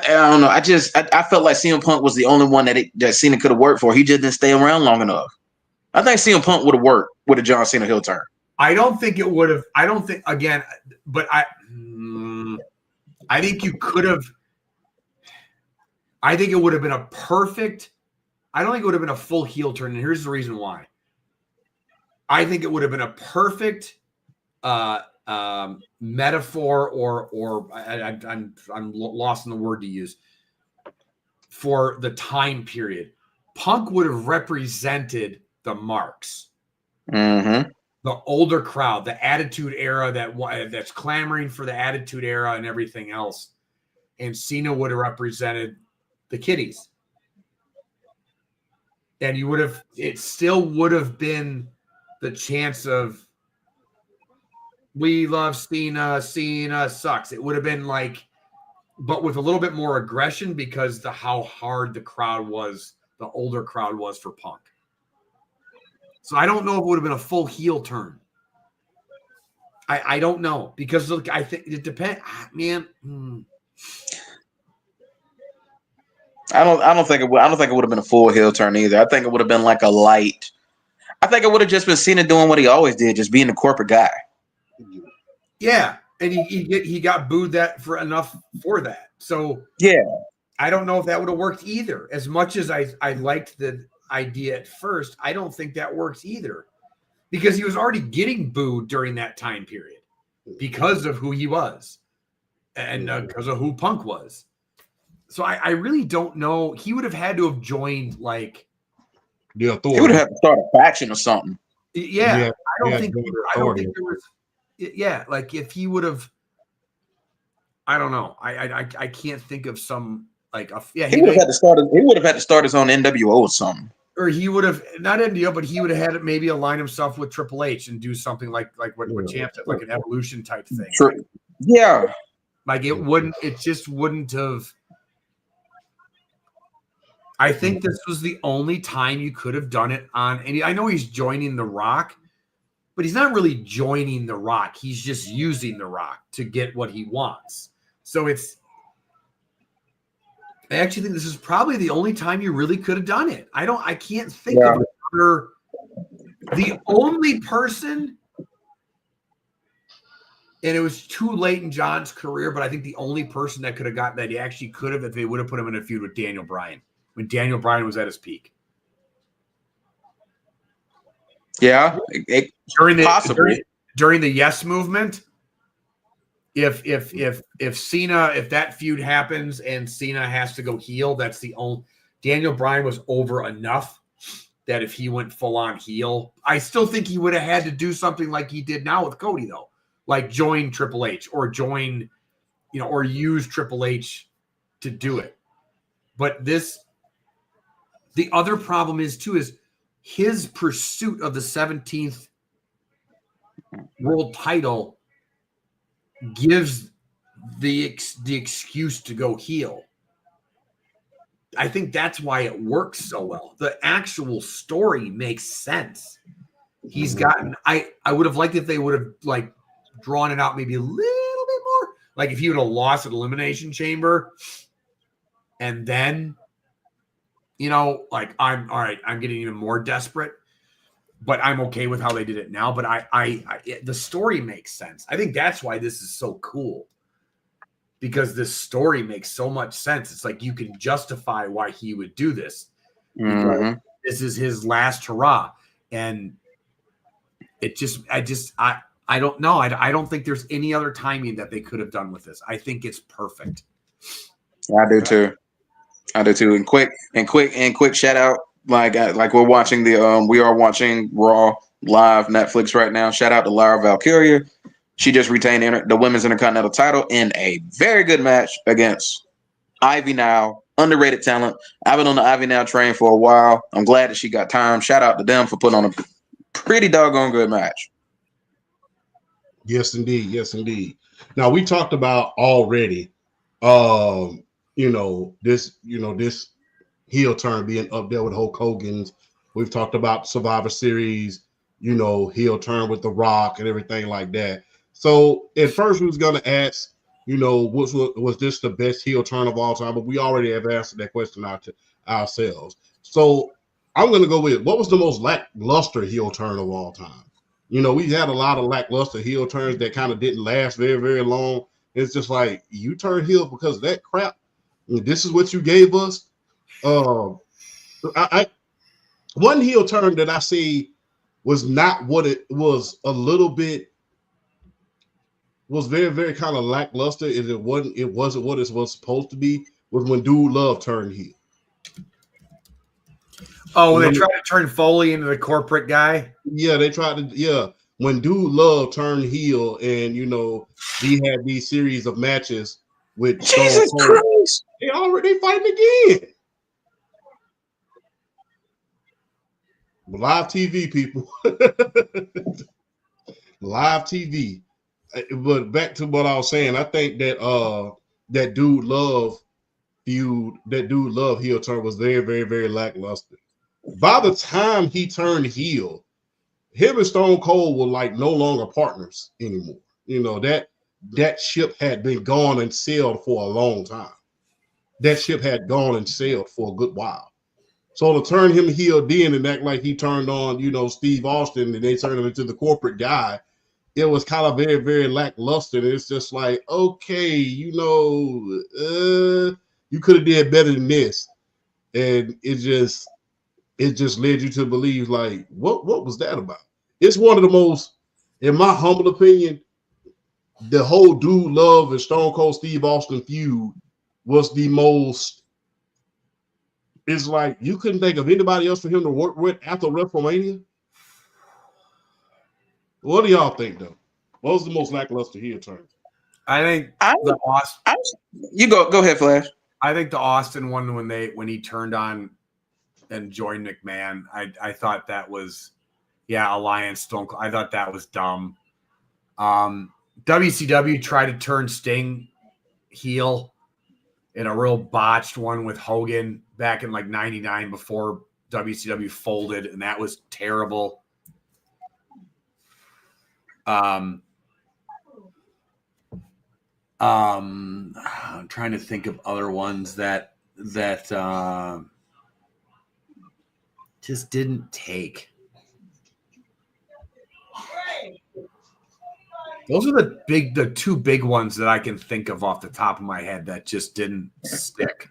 Speaker 3: don't know. I felt like CM Punk was the only one that Cena could have worked for. He just didn't stay around long enough. I think CM Punk would have worked with a John Cena heel turn.
Speaker 2: I don't think it would have. I don't think but I think you could have. I think it would have been a perfect. I don't think it would have been a full heel turn, and here's the reason why. I think it would have been a perfect metaphor, or I'm lost in the word to use for the time period. Punk would have represented the marks, the older crowd, the Attitude Era that's clamoring for the Attitude Era and everything else, and Cena would have represented the kiddies, and it still would have been the chance of we love Cena, Cena sucks. It would have been but with a little bit more aggression because how hard the crowd was, the older crowd was for Punk. So I don't know if it would have been a full heel turn. I don't know because look, I think it depends, man.
Speaker 3: I don't think it would have been a full heel turn either. I think it would have been a light. I think it would have just been Cena doing what he always did, just being the corporate guy.
Speaker 2: Yeah, and he got booed enough for that. So
Speaker 3: yeah,
Speaker 2: I don't know if that would have worked either. As much as I liked the idea at first, I don't think that works either because he was already getting booed during that time period because of who he was and because of who Punk was. So I really don't know. He would have had to have joined
Speaker 1: the Authority.
Speaker 3: He would have had to start a faction or something.
Speaker 2: Yeah, I don't think there was. Yeah, like if he would have, I don't know. I can't think of some like
Speaker 3: he would have had to start. He would have had to start his own NWO or something.
Speaker 2: Or he would have not NWO, but he would have had maybe align himself with Triple H and do something like what Champ did, like an evolution type thing.
Speaker 3: True.
Speaker 2: Like,
Speaker 3: yeah.
Speaker 2: Like it just wouldn't have. I think this was the only time you could have done it on any. I know he's joining The Rock, but he's not really joining The Rock. He's just using The Rock to get what he wants. So I actually think this is probably the only time you really could have done it. I can't think of another. The only person, and it was too late in John's career, but I think the only person that could have got that he actually could have, if they would have put him in a feud with Daniel Bryan, when Daniel Bryan was at his peak.
Speaker 3: Yeah,
Speaker 2: during the Yes movement. If Cena, if that feud happens and Cena has to go heel, that's the only. Daniel Bryan was over enough that if he went full on heel, I still think he would have had to do something like he did now with Cody, though, like join Triple H or join, or use Triple H to do it. But the other problem is his pursuit of the 17th world title gives the excuse to go heel. I think that's why it works so well. The actual story makes sense. He's gotten. I would have liked if they would have like drawn it out maybe a little bit more. Like if he would have lost at Elimination Chamber, and then, like I'm all right. I'm getting even more desperate. But I'm okay with how they did it now. But the story makes sense. I think that's why this is so cool, because this story makes so much sense. It's like you can justify why he would do this. Because this is his last hurrah, and I don't know. I don't think there's any other timing that they could have done with this. I think it's perfect.
Speaker 3: I do too. And quick shout out. Like we're watching we are watching Raw live Netflix right now. Shout out to Lyra Valkyria. She just retained the Women's Intercontinental title in a very good match against Ivy Now, underrated talent. I've been on the Ivy Now train for a while. I'm glad that she got time. Shout out to them for putting on a pretty doggone good match.
Speaker 1: Yes, indeed. Yes, indeed. Now we talked about already, this heel turn being up there with Hulk Hogan's. We've talked about Survivor Series, heel turn with The Rock and everything like that. So at first we was going to ask, was this the best heel turn of all time? But we already have answered that question ourselves. So I'm going to go with, what was the most lackluster heel turn of all time? We had a lot of lackluster heel turns that kind of didn't last very, very long. It's just like, you turn heel because of that crap. This is what you gave us. One heel turn that I see was not what it was. Was very, very kind of lackluster. It wasn't what it was supposed to be. Was when Dude Love turned heel.
Speaker 2: Oh, they tried to turn Foley into the corporate guy.
Speaker 1: Yeah, they tried to. Yeah, when Dude Love turned heel, and he had these series of matches with
Speaker 3: Jesus Christ.
Speaker 1: They fighting again. Live TV, people. Live TV. But back to what I was saying, I think that that Dude Love heel turn was very, very, very lackluster. By the time he turned heel, him and Stone Cold were like no longer partners anymore. That ship had been gone and sailed for a long time. That ship had gone and sailed for a good while. So to turn him heel then and act like he turned on, Steve Austin, and they turned him into the corporate guy, it was kind of very, very lackluster. It's just like, okay, you could have did better than this. And it just led you to believe, like, what was that about? It's one of the most, in my humble opinion, the whole Dude Love and Stone Cold Steve Austin feud was the most. It's like you couldn't think of anybody else for him to work with after WrestleMania. What do y'all think though? What was the most lackluster heel turn?
Speaker 2: I think the Austin.
Speaker 3: You go ahead, Flash.
Speaker 2: I think the Austin one when he turned on and joined McMahon. I thought that was Alliance Stone Cold. I thought that was dumb. WCW tried to turn Sting heel in a real botched one with Hogan back in like '99 before WCW folded, and that was terrible. I'm trying to think of other ones that just didn't take. Those are the two big ones that I can think of off the top of my head that just didn't stick.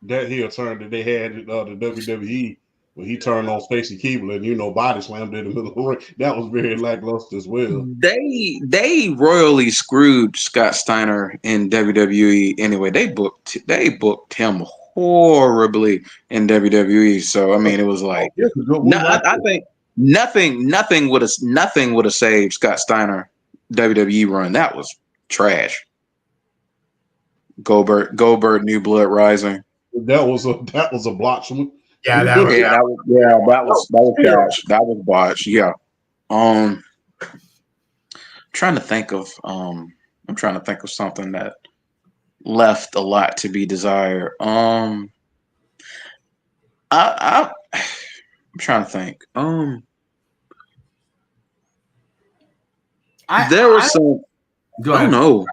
Speaker 1: That heel turn that they had at the WWE when he turned on Stacy Keibler and body slammed in the middle of the ring, that was very lackluster as well.
Speaker 3: They royally screwed Scott Steiner in WWE anyway. They booked him horribly in WWE. So I mean, it was like I think nothing would have saved Scott Steiner WWE run. That was trash. Goldberg, New Blood Rising.
Speaker 1: That was a blotch.
Speaker 2: Yeah, that was
Speaker 3: botched. That was botched. Yeah. Trying to think of something that left a lot to be desired. I'm trying to think. There was some.
Speaker 2: Go ahead.
Speaker 3: I don't know.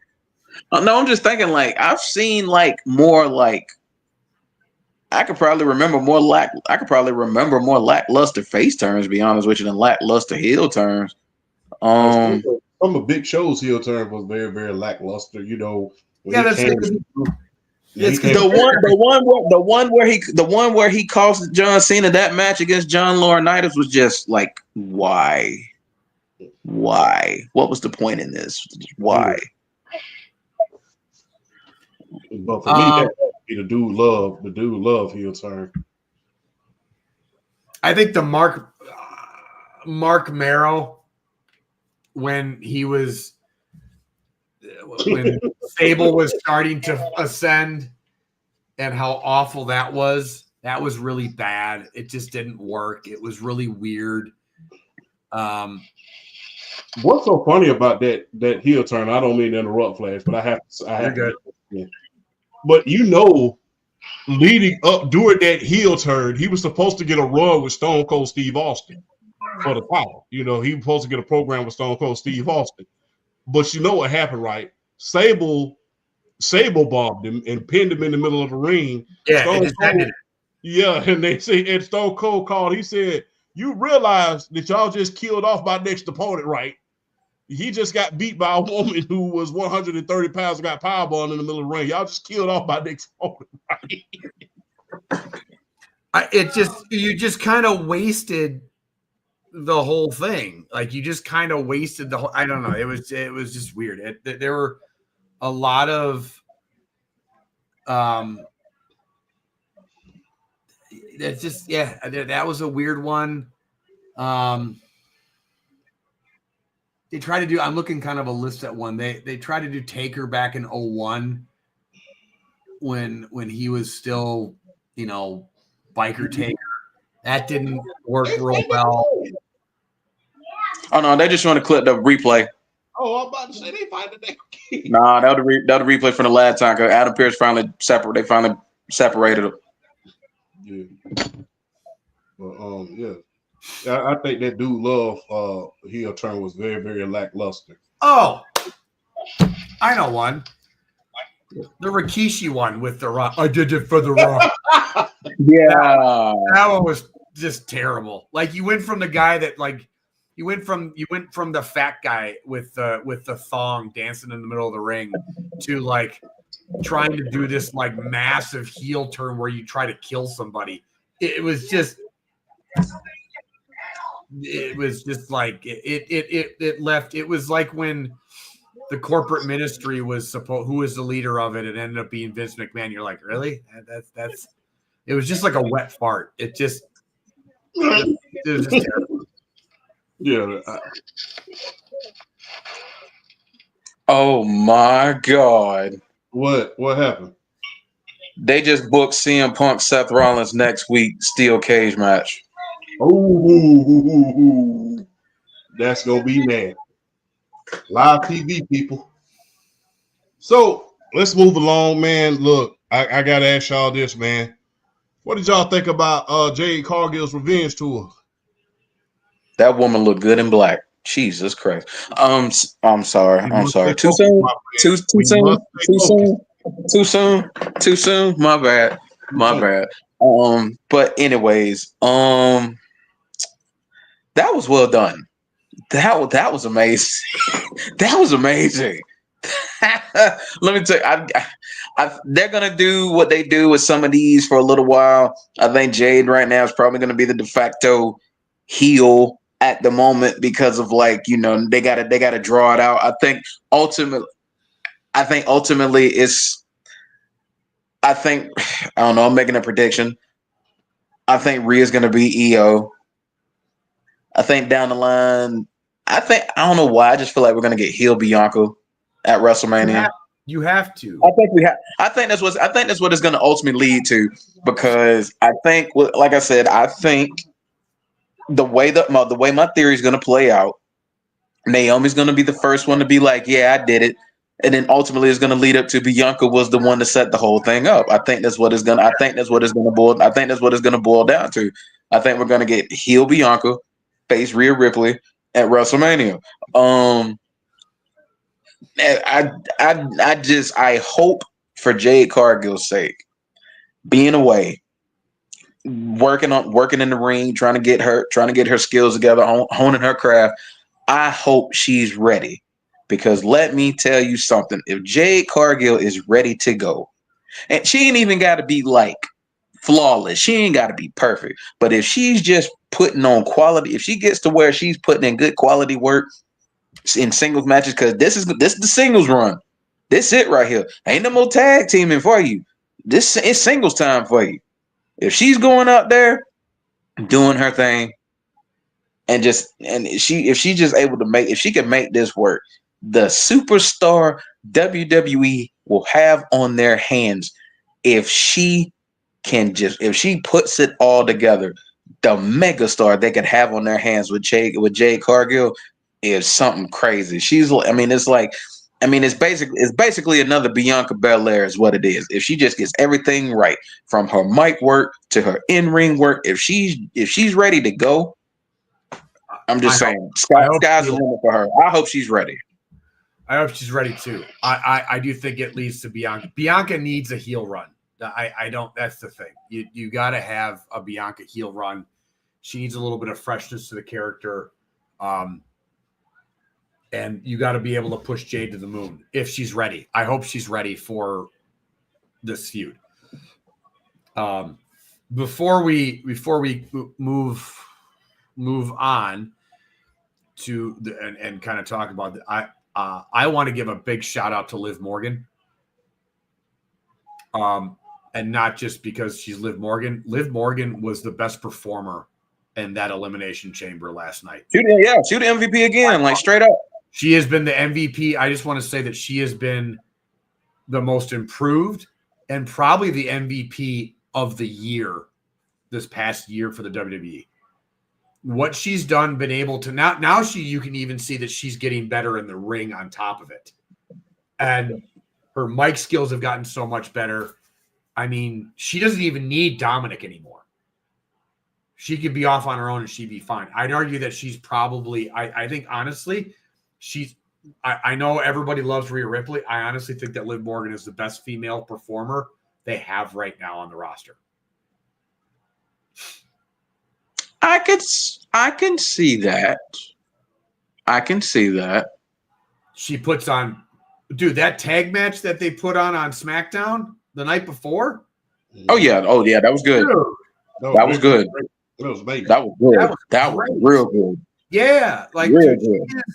Speaker 3: No, I'm just thinking like I've seen like more like I could probably remember more lackluster face turns, to be honest with you, than lackluster heel turns.
Speaker 1: Some of Big Show's heel turn was very, very lackluster. The one where he cost John Cena that match against John Laurinaitis was just like, why? What was the point in this? Why? But for me, that would be the dude love heel turn.
Speaker 2: I think the Mark Marrow when Sable was starting to ascend and how awful that was really bad. It just didn't work. It was really weird.
Speaker 1: What's so funny about that heel turn? I don't mean to interrupt, Flash, but I have
Speaker 2: You're
Speaker 1: to. But leading up during that heel turn, he was supposed to get a run with Stone Cold Steve Austin for the title. He was supposed to get a program with Stone Cold Steve Austin. But you know what happened, right? Sable bombed him and pinned him in the middle of the ring.
Speaker 2: Yeah,
Speaker 1: and they say, and Stone Cold called. He said, "You realize that y'all just killed off my next opponent, right? He just got beat by a woman who was 130 pounds and got powerbombed in the middle of the ring. Y'all just killed off my next opponent, right?"
Speaker 2: You just kind of wasted the whole thing. Like you just kind of wasted the whole. I don't know. It was just weird. There were a lot of that was a weird one. They try to do. I'm looking kind of a list at one. They tried to do Taker back in 2001 when he was still biker Taker. That didn't work real well.
Speaker 3: Oh no, they just want to clip the replay.
Speaker 1: Oh, I'm about to say they find the damn key.
Speaker 3: Nah, that was the replay from the last time because Adam Pearce finally separated them.
Speaker 1: Yeah. But I think that dude love heel turn was very, very lackluster.
Speaker 2: Oh, I know one. The Rikishi one with the Rock. I did it for the Rock.
Speaker 3: Yeah,
Speaker 2: that one was just terrible. Like you went from the guy that you went from the fat guy with the thong dancing in the middle of the ring to like trying to do this like massive heel turn where you try to kill somebody. It was just like it left. It was like when the corporate ministry was who was the leader of it, and ended up being Vince McMahon. You're like, really? That's. It was just like a wet fart. It was just terrible.
Speaker 1: Yeah.
Speaker 3: Oh my God!
Speaker 1: What happened?
Speaker 3: They just booked CM Punk, Seth Rollins next week, steel cage match.
Speaker 1: Oh, that's gonna be mad. Live TV, people. So let's move along, man. Look, I gotta ask y'all this, man. What did y'all think about Jade Cargill's revenge tour?
Speaker 3: That woman looked good in black. Jesus Christ. I'm sorry. Too soon. Too soon. My bad. But anyways, that was well done. That was amazing. That was amazing. Let me tell you, they're gonna do what they do with some of these for a little while. I think Jade right now is probably gonna be the de facto heel at the moment because of they gotta draw it out. I think ultimately I don't know, I'm making a prediction. I think Rhea's gonna be EO. I think down the line, I don't know why, I just feel like we're gonna get heel Bianca at WrestleMania.
Speaker 2: You have to.
Speaker 3: I think that's what it's gonna ultimately lead to, because I think, like I said, I think the way my theory is going to play out, Naomi's going to be the first one to be like, yeah, I did it. And then ultimately it's going to lead up to Bianca was the one to set the whole thing up. I think that's what it's going to boil down to. I think we're going to get heel Bianca, face Rhea Ripley at WrestleMania. I hope for Jade Cargill's sake, being away, working in the ring, trying to get her skills together, honing her craft. I hope she's ready, because let me tell you something. If Jade Cargill is ready to go, and she ain't even got to be like flawless, she ain't got to be perfect, but if she's just putting on quality, if she gets to where she's putting in good quality work in singles matches, because this is the singles run. This it right here. Ain't no more tag teaming for you. This is singles time for you. If she's going out there doing her thing, if she's just able to if she can make this work, the superstar WWE will have on their hands if she puts it all together. The megastar they could have on their hands with Jade Cargill is something crazy. It's basically another Bianca Belair is what it is. If she just gets everything right, from her mic work to her in-ring work, if she's ready to go, I'm just saying, sky's the limit for her. I hope she's ready.
Speaker 2: I hope she's ready too. I do think it leads to Bianca. Bianca needs a heel run. I don't. That's the thing. You got to have a Bianca heel run. She needs a little bit of freshness to the character. And you got to be able to push Jade to the moon if she's ready. I hope she's ready for this feud. Before we move on to and kind of talk about I want to give a big shout out to Liv Morgan. And not just because she's Liv Morgan. Liv Morgan was the best performer in that Elimination Chamber last night.
Speaker 3: She the MVP again, like straight up.
Speaker 2: She has been the MVP. I just want to say that she has been the most improved and probably the MVP of the year this past year for the WWE. What she's done, been able to now you can even see that she's getting better in the ring on top of it. And her mic skills have gotten so much better. I mean, she doesn't even need Dominic anymore. She could be off on her own and she'd be fine. I'd argue that she's probably, I think honestly, I know everybody loves Rhea Ripley. I honestly think that Liv Morgan is the best female performer they have right now on the roster.
Speaker 3: I can see that. I can see that.
Speaker 2: She puts on, dude, that tag match that they put on SmackDown the night before.
Speaker 3: Oh yeah, that was good.
Speaker 1: Dude,
Speaker 3: that was good.
Speaker 1: That was amazing.
Speaker 3: That was good. That was real good.
Speaker 2: Yeah, like
Speaker 3: dude,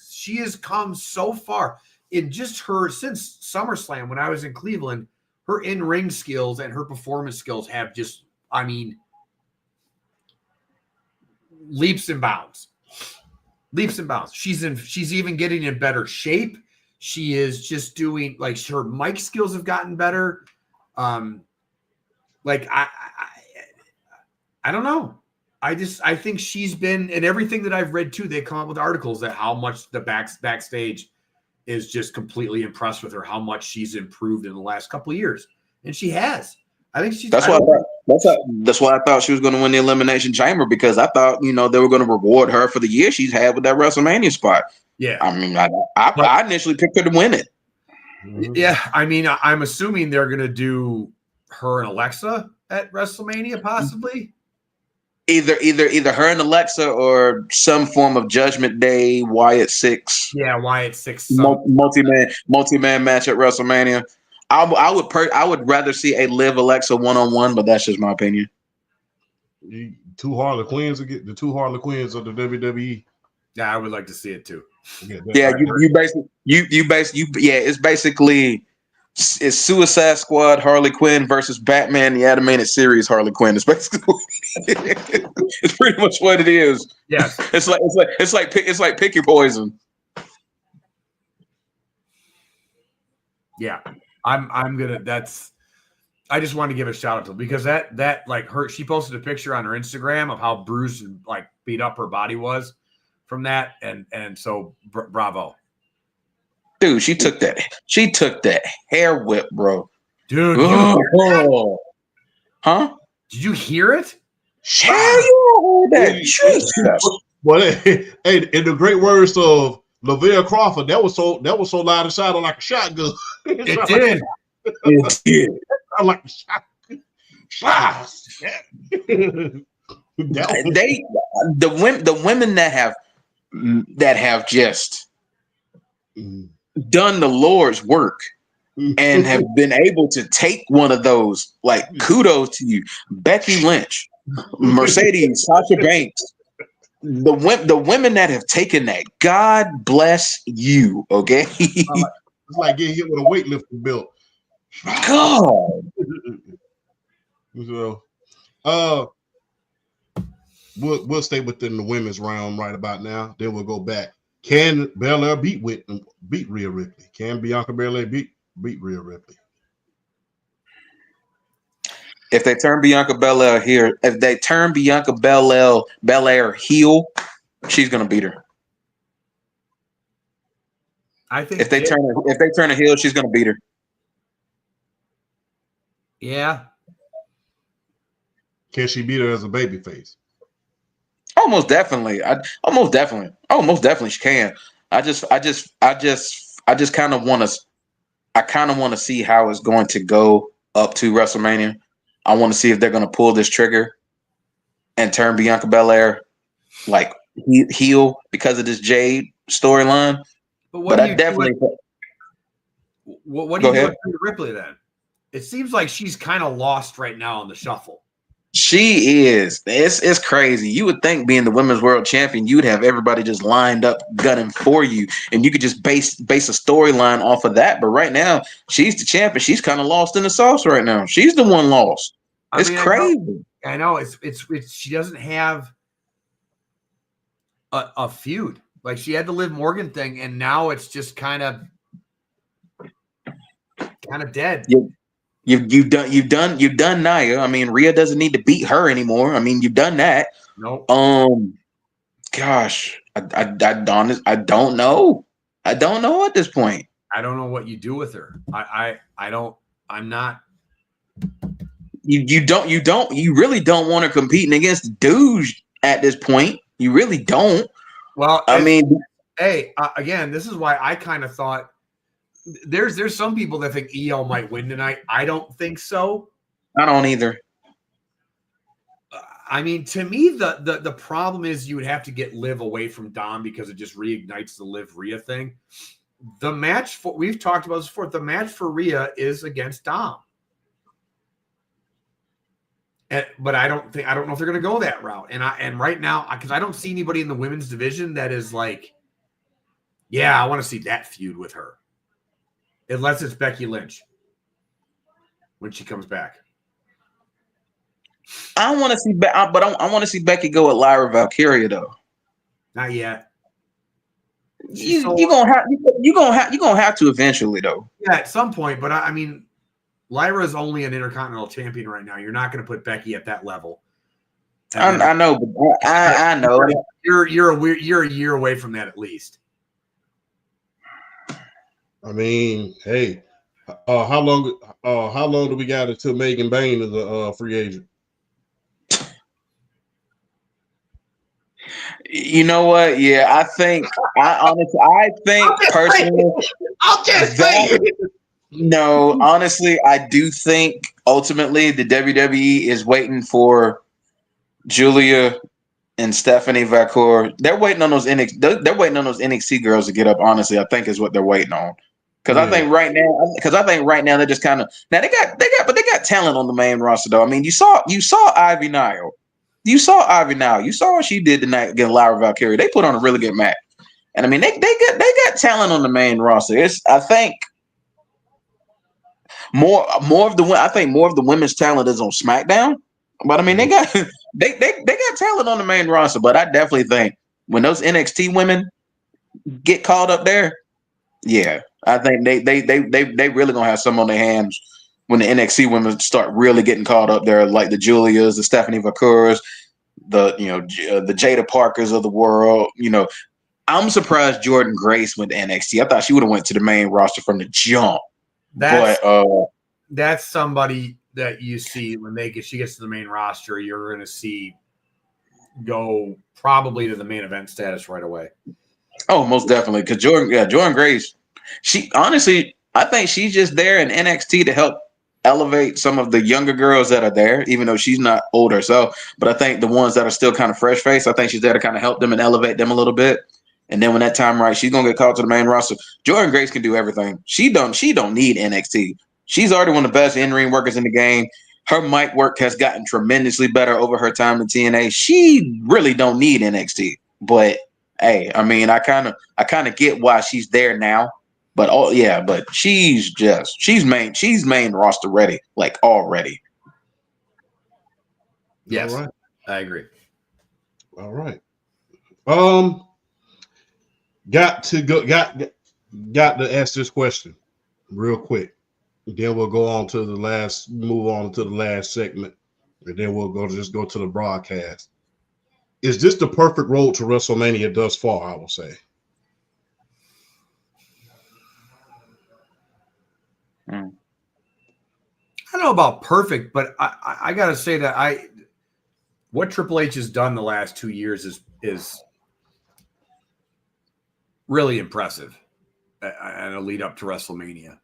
Speaker 2: she has come so far. in just her since SummerSlam when I was in Cleveland, her in-ring skills and her performance skills have just, I mean, leaps and bounds. Leaps and bounds. She's even getting in better shape. She is just doing, like, her mic skills have gotten better. Like I don't know. I think she's been, and everything that I've read too, they come up with articles that how much the backstage is just completely impressed with her, how much she's improved in the last couple of years. And she has. I think she's
Speaker 3: that's why I thought she was going to win the Elimination Chamber, because I thought, they were going to reward her for the year she's had with that WrestleMania spot.
Speaker 2: Yeah.
Speaker 3: I mean, I initially picked her to win it.
Speaker 2: Yeah. I mean, I'm assuming they're going to do her and Alexa at WrestleMania, possibly.
Speaker 3: Either her and Alexa, or some form of Judgment Day Wyatt 6.
Speaker 2: Yeah, Wyatt 6.
Speaker 3: Multi-man match at WrestleMania. I would rather see a Liv Alexa one-on-one, but that's just my opinion.
Speaker 1: Two Harley Quinns of the WWE.
Speaker 2: Yeah, I would like to see it too.
Speaker 3: Yeah, it's basically it's Suicide Squad Harley Quinn versus Batman the animated series Harley Quinn. It's basically it's pretty much what it is.
Speaker 2: Yes.
Speaker 3: It's like pick your poison.
Speaker 2: Yeah. I'm gonna, I just want to give a shout out to her, because that like she posted a picture on her Instagram of how bruised and like beat up her body was from that, and so bravo.
Speaker 3: Dude, she took that hair whip, bro.
Speaker 2: Dude,
Speaker 3: huh?
Speaker 2: Did you hear it?
Speaker 3: Hell yeah, I heard that.
Speaker 1: Well, hey, in the great words of Lavelle Crawford, that was so loud and sounded like a shotgun.
Speaker 2: It did.
Speaker 3: It did.
Speaker 1: I like a shotgun.
Speaker 3: The women that have just done the Lord's work and have been able to take one of those, like, kudos to you. Becky Lynch, Mercedes, Sasha Banks, the women that have taken that, God bless you, okay?
Speaker 1: It's like getting hit with a weightlifting belt.
Speaker 3: God.
Speaker 1: So, we'll stay within the women's realm right about now. Then we'll go back. Can Belair beat Rhea Ripley? Can Bianca Belair beat Rhea Ripley?
Speaker 3: If they turn Bianca Belair heel, she's gonna beat her.
Speaker 2: I think
Speaker 3: if they turn her heel, she's gonna beat her.
Speaker 2: Yeah.
Speaker 1: Can she beat her as a babyface?
Speaker 3: Almost definitely. Almost definitely she can. I just kind of want to see how it's going to go up to WrestleMania. I want to see if they're going to pull this trigger and turn Bianca Belair like heel because of this Jade storyline. But I definitely.
Speaker 2: What do you do with Ripley then? It seems like she's kind of lost right now in the shuffle.
Speaker 3: She is. It's crazy. You would think, being the women's world champion, you'd have everybody just lined up gunning for you, and you could just base a storyline off of that. But right now, she's the champion. She's kind of lost in the sauce right now. She's the one lost. It's crazy.
Speaker 2: I know. It's she doesn't have a feud. Like, she had the Liv Morgan thing, and now it's just kind of dead.
Speaker 3: Yeah. You've done Nia. I mean, Rhea doesn't need to beat her anymore. I mean, you've done that.
Speaker 2: Nope.
Speaker 3: Gosh, I don't know. I don't know at this point.
Speaker 2: I don't know what you do with her. I don't. I'm not.
Speaker 3: You really don't want her competing against Douche at this point. You really don't.
Speaker 2: Well,
Speaker 3: I mean,
Speaker 2: hey, again, this is why I kind of thought. There's some people that think EL might win tonight. I don't think so.
Speaker 3: I don't either.
Speaker 2: I mean, to me, the problem is you would have to get Liv away from Dom, because it just reignites the Liv Rhea thing. The match we've talked about this before. The match for Rhea is against Dom, but I don't know if they're going to go that route. And right now, because I don't see anybody in the women's division that is like, yeah, I want to see that feud with her. unless it's Becky Lynch when she comes back.
Speaker 3: I don't want to see, but I want to see Becky go with Lyra Valkyria though.
Speaker 2: Not yet.
Speaker 3: You're gonna have to eventually though.
Speaker 2: Yeah, at some point. But I mean, Lyra is only an Intercontinental Champion right now. You're not going to put Becky at that level.
Speaker 3: I know, but I know
Speaker 2: you're a year away from that at least.
Speaker 1: I mean, hey, how long do we got until Megan Bain is a free agent?
Speaker 3: You know what? Yeah, I think personally,
Speaker 1: I'm just saying.
Speaker 3: No, honestly, I do think ultimately the WWE is waiting for Julia and Stephanie Vacour. They're waiting on those NXT girls to get up. Honestly, I think is what they're waiting on. Because I think right now they're just kind of now they got talent on the main roster though. I mean, you saw Ivy Nile. You saw what she did tonight against Lyra Valkyria. They put on a really good match. And I mean they got talent on the main roster. I think more of the women's talent is on SmackDown. But I mean they got talent on the main roster. But I definitely think when those NXT women get called up there, yeah, I think they really gonna have some on their hands when the NXT women start really getting called up there, like the Julias, the Stephanie Vacours, the Jada Parkers of the world. You know, I'm surprised Jordan Grace went to NXT. I thought she would have went to the main roster from the jump.
Speaker 2: That's somebody that you see when she gets to the main roster, you're going to see go probably to the main event status right away.
Speaker 3: Oh, most definitely. Because Jordan Grace, she honestly, I think she's just there in NXT to help elevate some of the younger girls that are there, even though she's not old herself. But I think the ones that are still kind of fresh faced, I think she's there to kind of help them and elevate them a little bit. And then when that time right, she's gonna get called to the main roster. Jordan Grace can do everything. She don't need NXT. She's already one of the best in-ring workers in the game. Her mic work has gotten tremendously better over her time in TNA. She really don't need NXT. But hey, I mean, I kind of get why she's there now. But but she's main roster ready, like already.
Speaker 2: Yes,
Speaker 1: all right.
Speaker 2: I agree.
Speaker 1: All right. Got to ask this question real quick. Then we'll move on to the last segment, and then we'll go to the broadcast. Is this the perfect road to WrestleMania thus far? I will say.
Speaker 2: I don't know about perfect, but I got to say that what Triple H has done the last 2 years is really impressive and a lead up to WrestleMania.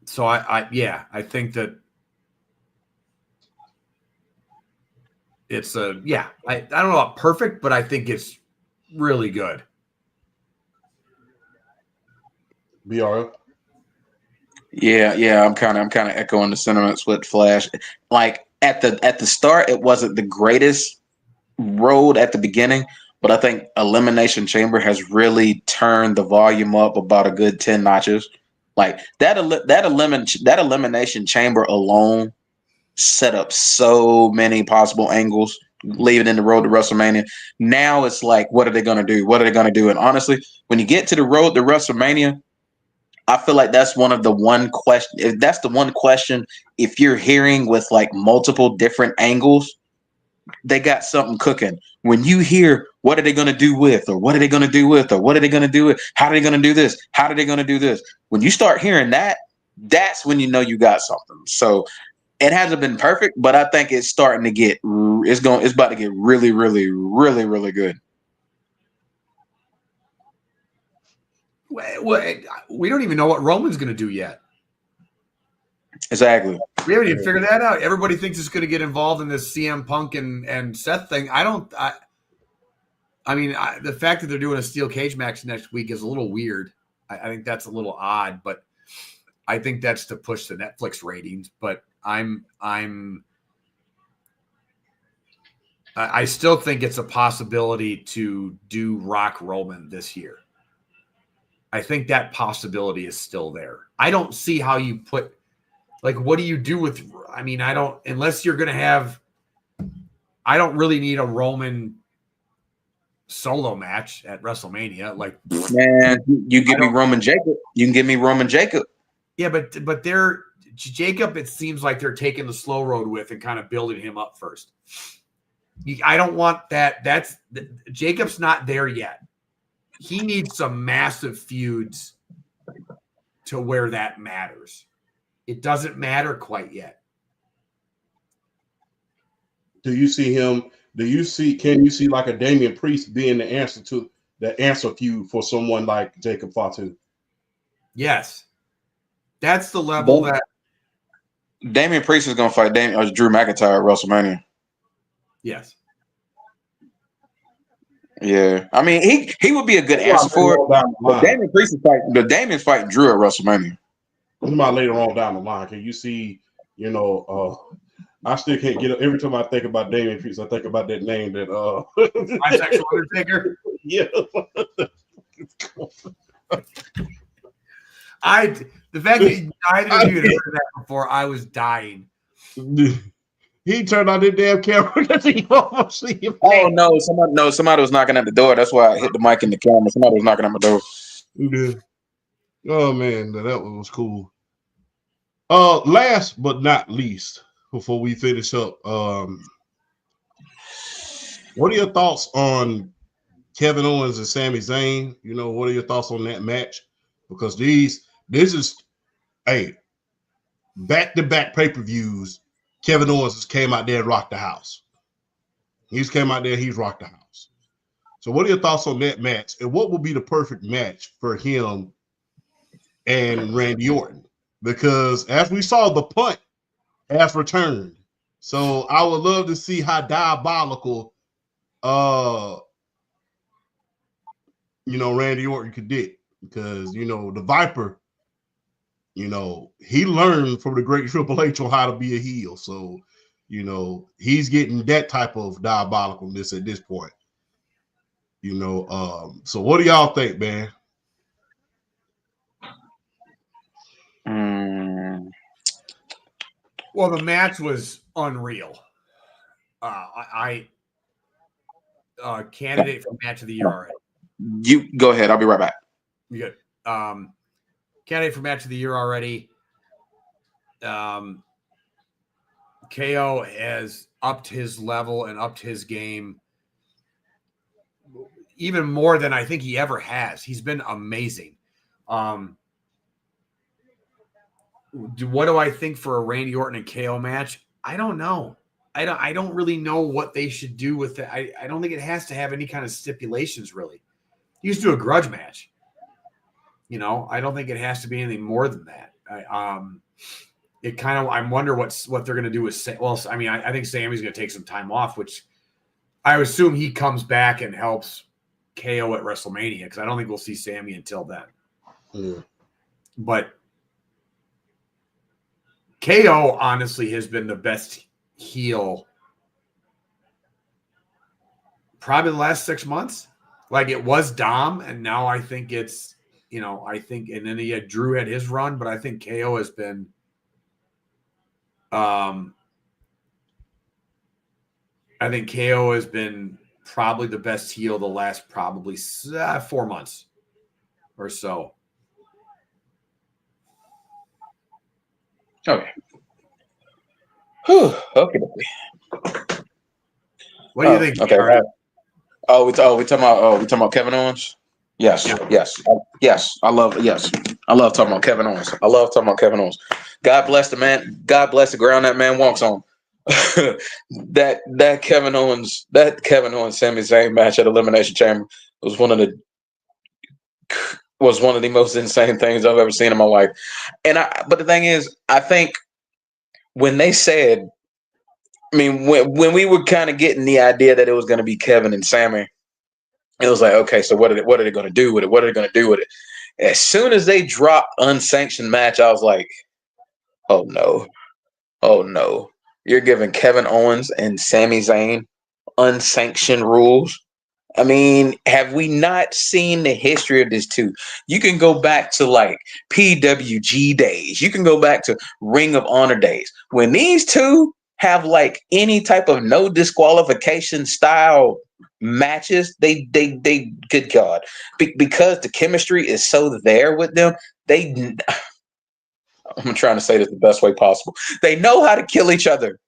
Speaker 2: So I think that it's I don't know about perfect, but I think it's really good.
Speaker 1: BRF.
Speaker 3: Yeah, I'm kind of echoing the sentiments with Flash. Like at the start, it wasn't the greatest road at the beginning, but I think Elimination Chamber has really turned the volume up about a good 10 notches. Like that Elimination Chamber alone set up so many possible angles leading in the road to WrestleMania. Now it's like, what are they going to do? What are they going to do? And honestly, when you get to the road to WrestleMania, I feel like that's the one question. If you're hearing with like multiple different angles, they got something cooking. When you hear what are they going to do with, or what are they going to do with, or what are they going to do with, how are they going to do this? How are they going to do this? When you start hearing that, that's when you know you got something. So it hasn't been perfect, but I think it's starting to get. It's about to get really, really, really, really good.
Speaker 2: Well, we don't even know what Roman's going to do yet.
Speaker 3: Exactly.
Speaker 2: We haven't even figured that out. Everybody thinks it's going to get involved in this CM Punk and Seth thing. I mean, the fact that they're doing a steel cage match next week is a little weird. I think that's a little odd, but I think that's to push the Netflix ratings. But I still think it's a possibility to do Rock Roman this year. I think that possibility is still there. I don't see how you put, like, what do you do with, I mean, I don't, unless you're going to have, I don't really need a Roman solo match at WrestleMania. Like,
Speaker 3: Man, you give me Roman Jacob. You can give me Roman Jacob.
Speaker 2: yeah, but they're, Jacob, it seems like they're taking the slow road with and kind of building him up first. I don't want that. Jacob's not there yet. He needs some massive feuds to where that matters. It doesn't matter quite yet.
Speaker 1: Do you see him? Can you see like a Damian Priest being the answer feud for someone like Jacob Fatu?
Speaker 2: Yes. That's the level that
Speaker 3: Damian Priest is going to fight Drew McIntyre at WrestleMania.
Speaker 2: Yes.
Speaker 3: Yeah. I mean, he would be a good answer for it. But Damian Priest is fighting. The Damian's fighting Drew at WrestleMania.
Speaker 1: What about later on down the line? Can you see, I still can't get it. Every time I think about Damian Priest, I think about that name that
Speaker 2: Bisexual Undertaker.
Speaker 1: Yeah.
Speaker 2: The fact that neither of you had heard that before, I was dying.
Speaker 1: He turned on the damn camera because he almost see him.
Speaker 3: Oh no! Somebody was knocking at the door. That's why I hit the mic in the camera. Somebody was knocking at my door.
Speaker 1: Yeah. Oh man, that was cool. Last but not least, before we finish up, what are your thoughts on Kevin Owens and Sami Zayn? What are your thoughts on that match? Because this is back-to-back pay-per-views. Kevin Owens just came out there and rocked the house. He's came out there, he's rocked the house. So what are your thoughts on that match? And what would be the perfect match for him and Randy Orton? Because as we saw, the punt has returned. So I would love to see how diabolical Randy Orton could do. Because the Viper, he learned from the great Triple H on how to be a heel. So, he's getting that type of diabolicalness at this point. So what do y'all think, man?
Speaker 2: Well, the match was unreal. Candidate for match of the year already.
Speaker 3: You go ahead. I'll be right back.
Speaker 2: You good. Candidate for match of the year already. KO has upped his level and upped his game even more than I think he ever has. He's been amazing. What do I think for a Randy Orton and KO match? I don't know. I don't really know what they should do with it. I don't think it has to have any kind of stipulations, really. You used to do a grudge match. I don't think it has to be anything more than that. I wonder what they're going to do with. Well, I mean, I think Sammy's going to take some time off, which I assume he comes back and helps KO at WrestleMania because I don't think we'll see Sammy until then.
Speaker 1: Yeah.
Speaker 2: But KO honestly has been the best heel probably the last 6 months. Like it was Dom, and now I think it's, and then Drew had his run, but I think KO has been probably the best heel the last probably 4 months or so.
Speaker 3: Okay. Whew. Okay.
Speaker 2: What do you think?
Speaker 3: Okay. We talking about Kevin Owens. Yes. I love talking about Kevin Owens. God bless the man. God bless the ground that man walks on. that Kevin Owens Sami Zayn match at Elimination Chamber was one of the most insane things I've ever seen in my life. But the thing is, I think when they said, when we were kind of getting the idea that it was going to be Kevin and Sami, it was like, okay, so what are they going to do with it? What are they going to do with it? As soon as they dropped unsanctioned match, I was like, oh no, you're giving Kevin Owens and Sami Zayn unsanctioned rules. I mean, have we not seen the history of this too? You can go back to like PWG days. You can go back to Ring of Honor days. When these two have like any type of no disqualification style matches, they good God, because the chemistry is so there with them. I'm trying to say this the best way possible. They know how to kill each other.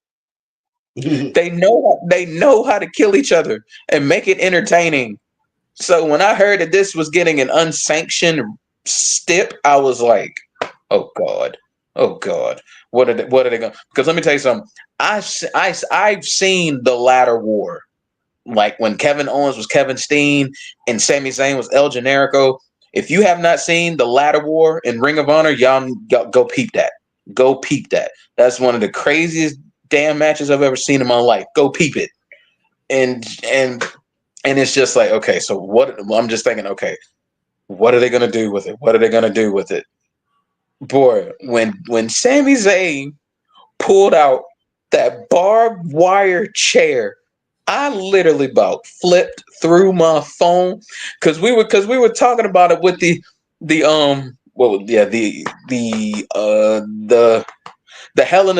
Speaker 3: They know how to kill each other and make it entertaining. So when I heard that this was getting an unsanctioned stip, I was like, "Oh God, oh God, what are they going?" Because let me tell you something. I've seen the ladder war, like when Kevin Owens was Kevin Steen and Sami Zayn was El Generico. If you have not seen the ladder war in Ring of Honor, y'all go peep that. Go peep that. That's one of the craziest damn matches I've ever seen in my life. Go peep it. And it's just like, okay, so what? I'm just thinking, okay, what are they gonna do with it? What are they gonna do with it? Boy, when Sami Zayn pulled out that barbed wire chair, I literally about flipped through my phone because we were talking about it with the Hell in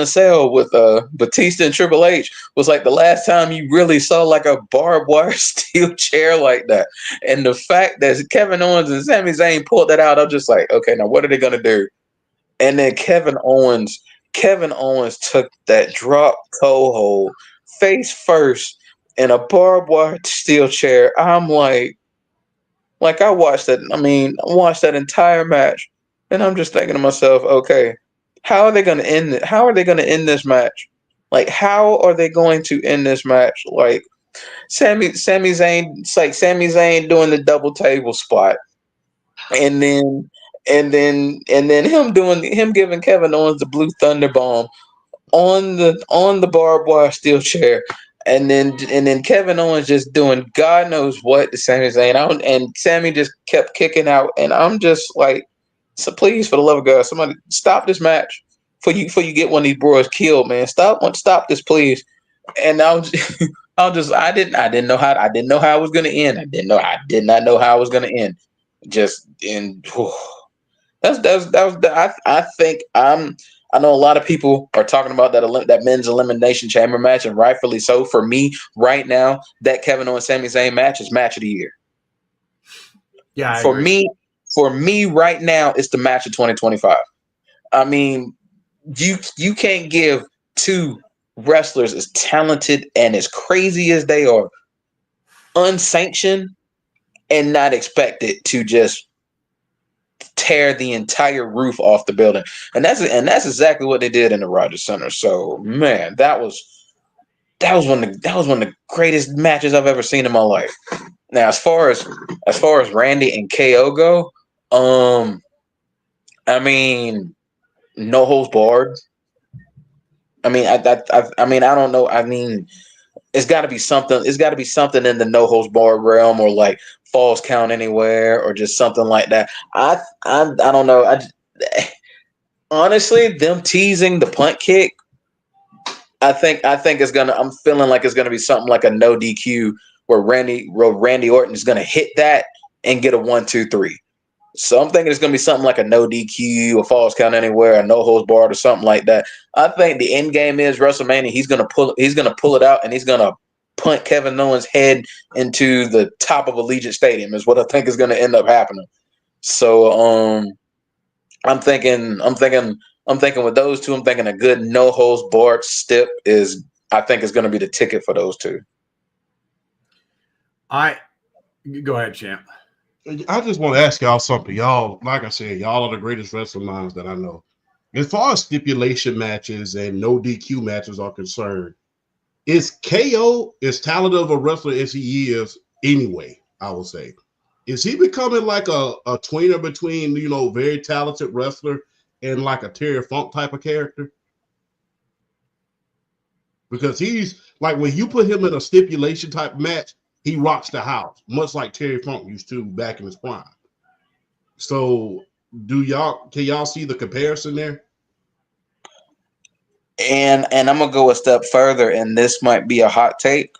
Speaker 3: a Cell with Batista and Triple H was like the last time you really saw like a barbed wire steel chair like that. And the fact that Kevin Owens and Sami Zayn pulled that out, I'm just like, okay, now what are they gonna do? And then Kevin Owens took that drop toe hold face first in a barbed wire steel chair. I'm like I watched that. I mean, I watched that entire match, and I'm just thinking to myself, okay, how are they going to end it? How are they going to end this match? Like, how are they going to end this match? Like, Sami Zayn, it's like Sami Zayn doing the double table spot, and then him giving Kevin Owens the blue thunder bomb on the barbed wire steel chair, and then Kevin Owens just doing God knows what to Sami Zayn out, and Sami just kept kicking out, and I'm just like, so please, for the love of God, somebody stop this match before you get one of these boys killed, man. Stop this, please. And I didn't know how it was gonna end. I did not know how it was gonna end. Just in I think I know a lot of people are talking about that men's elimination chamber match, and rightfully so. For me, right now, that Kevin Owens Sami Zayn match is match of the year.
Speaker 2: Yeah, I agree.
Speaker 3: For me, right now, it's the match of 2025. I mean, you can't give two wrestlers as talented and as crazy as they are unsanctioned and not expect it to just tear the entire roof off the building, and that's exactly what they did in the Rogers Center. So, man, that was one of the greatest matches I've ever seen in my life. Now, as far as Randy and KO go, I mean, no holds barred. I mean, I don't know. I mean, it's got to be something. It's got to be something in the no holds barred realm, or like falls count anywhere, or just something like that. I don't know. Honestly, them teasing the punt kick, I think it's gonna. I'm feeling like it's gonna be something like a no DQ where Randy Orton is gonna hit that and get a 1-2-3. So I'm thinking it's gonna be something like a no DQ, a falls count anywhere, a no holds barred, or something like that. I think the end game is WrestleMania. He's gonna pull it out, and he's gonna punt Kevin Owens' head into the top of Allegiant Stadium. Is what I think is gonna end up happening. So I'm thinking with those two. I'm thinking a good no holds barred stip is going to be the ticket for those two.
Speaker 2: Go ahead, champ.
Speaker 1: I just want to ask y'all something. Y'all, like I said, y'all are the greatest wrestling minds that I know. As far as stipulation matches and no DQ matches are concerned, is KO as talented of a wrestler as he is anyway? I would say, is he becoming like a tweener between very talented wrestler and like a Terry Funk type of character? Because he's like, when you put him in a stipulation type match, he rocks the house, much like Terry Funk used to back in his prime. So can y'all see the comparison there?
Speaker 3: And I'm gonna go a step further, and this might be a hot take.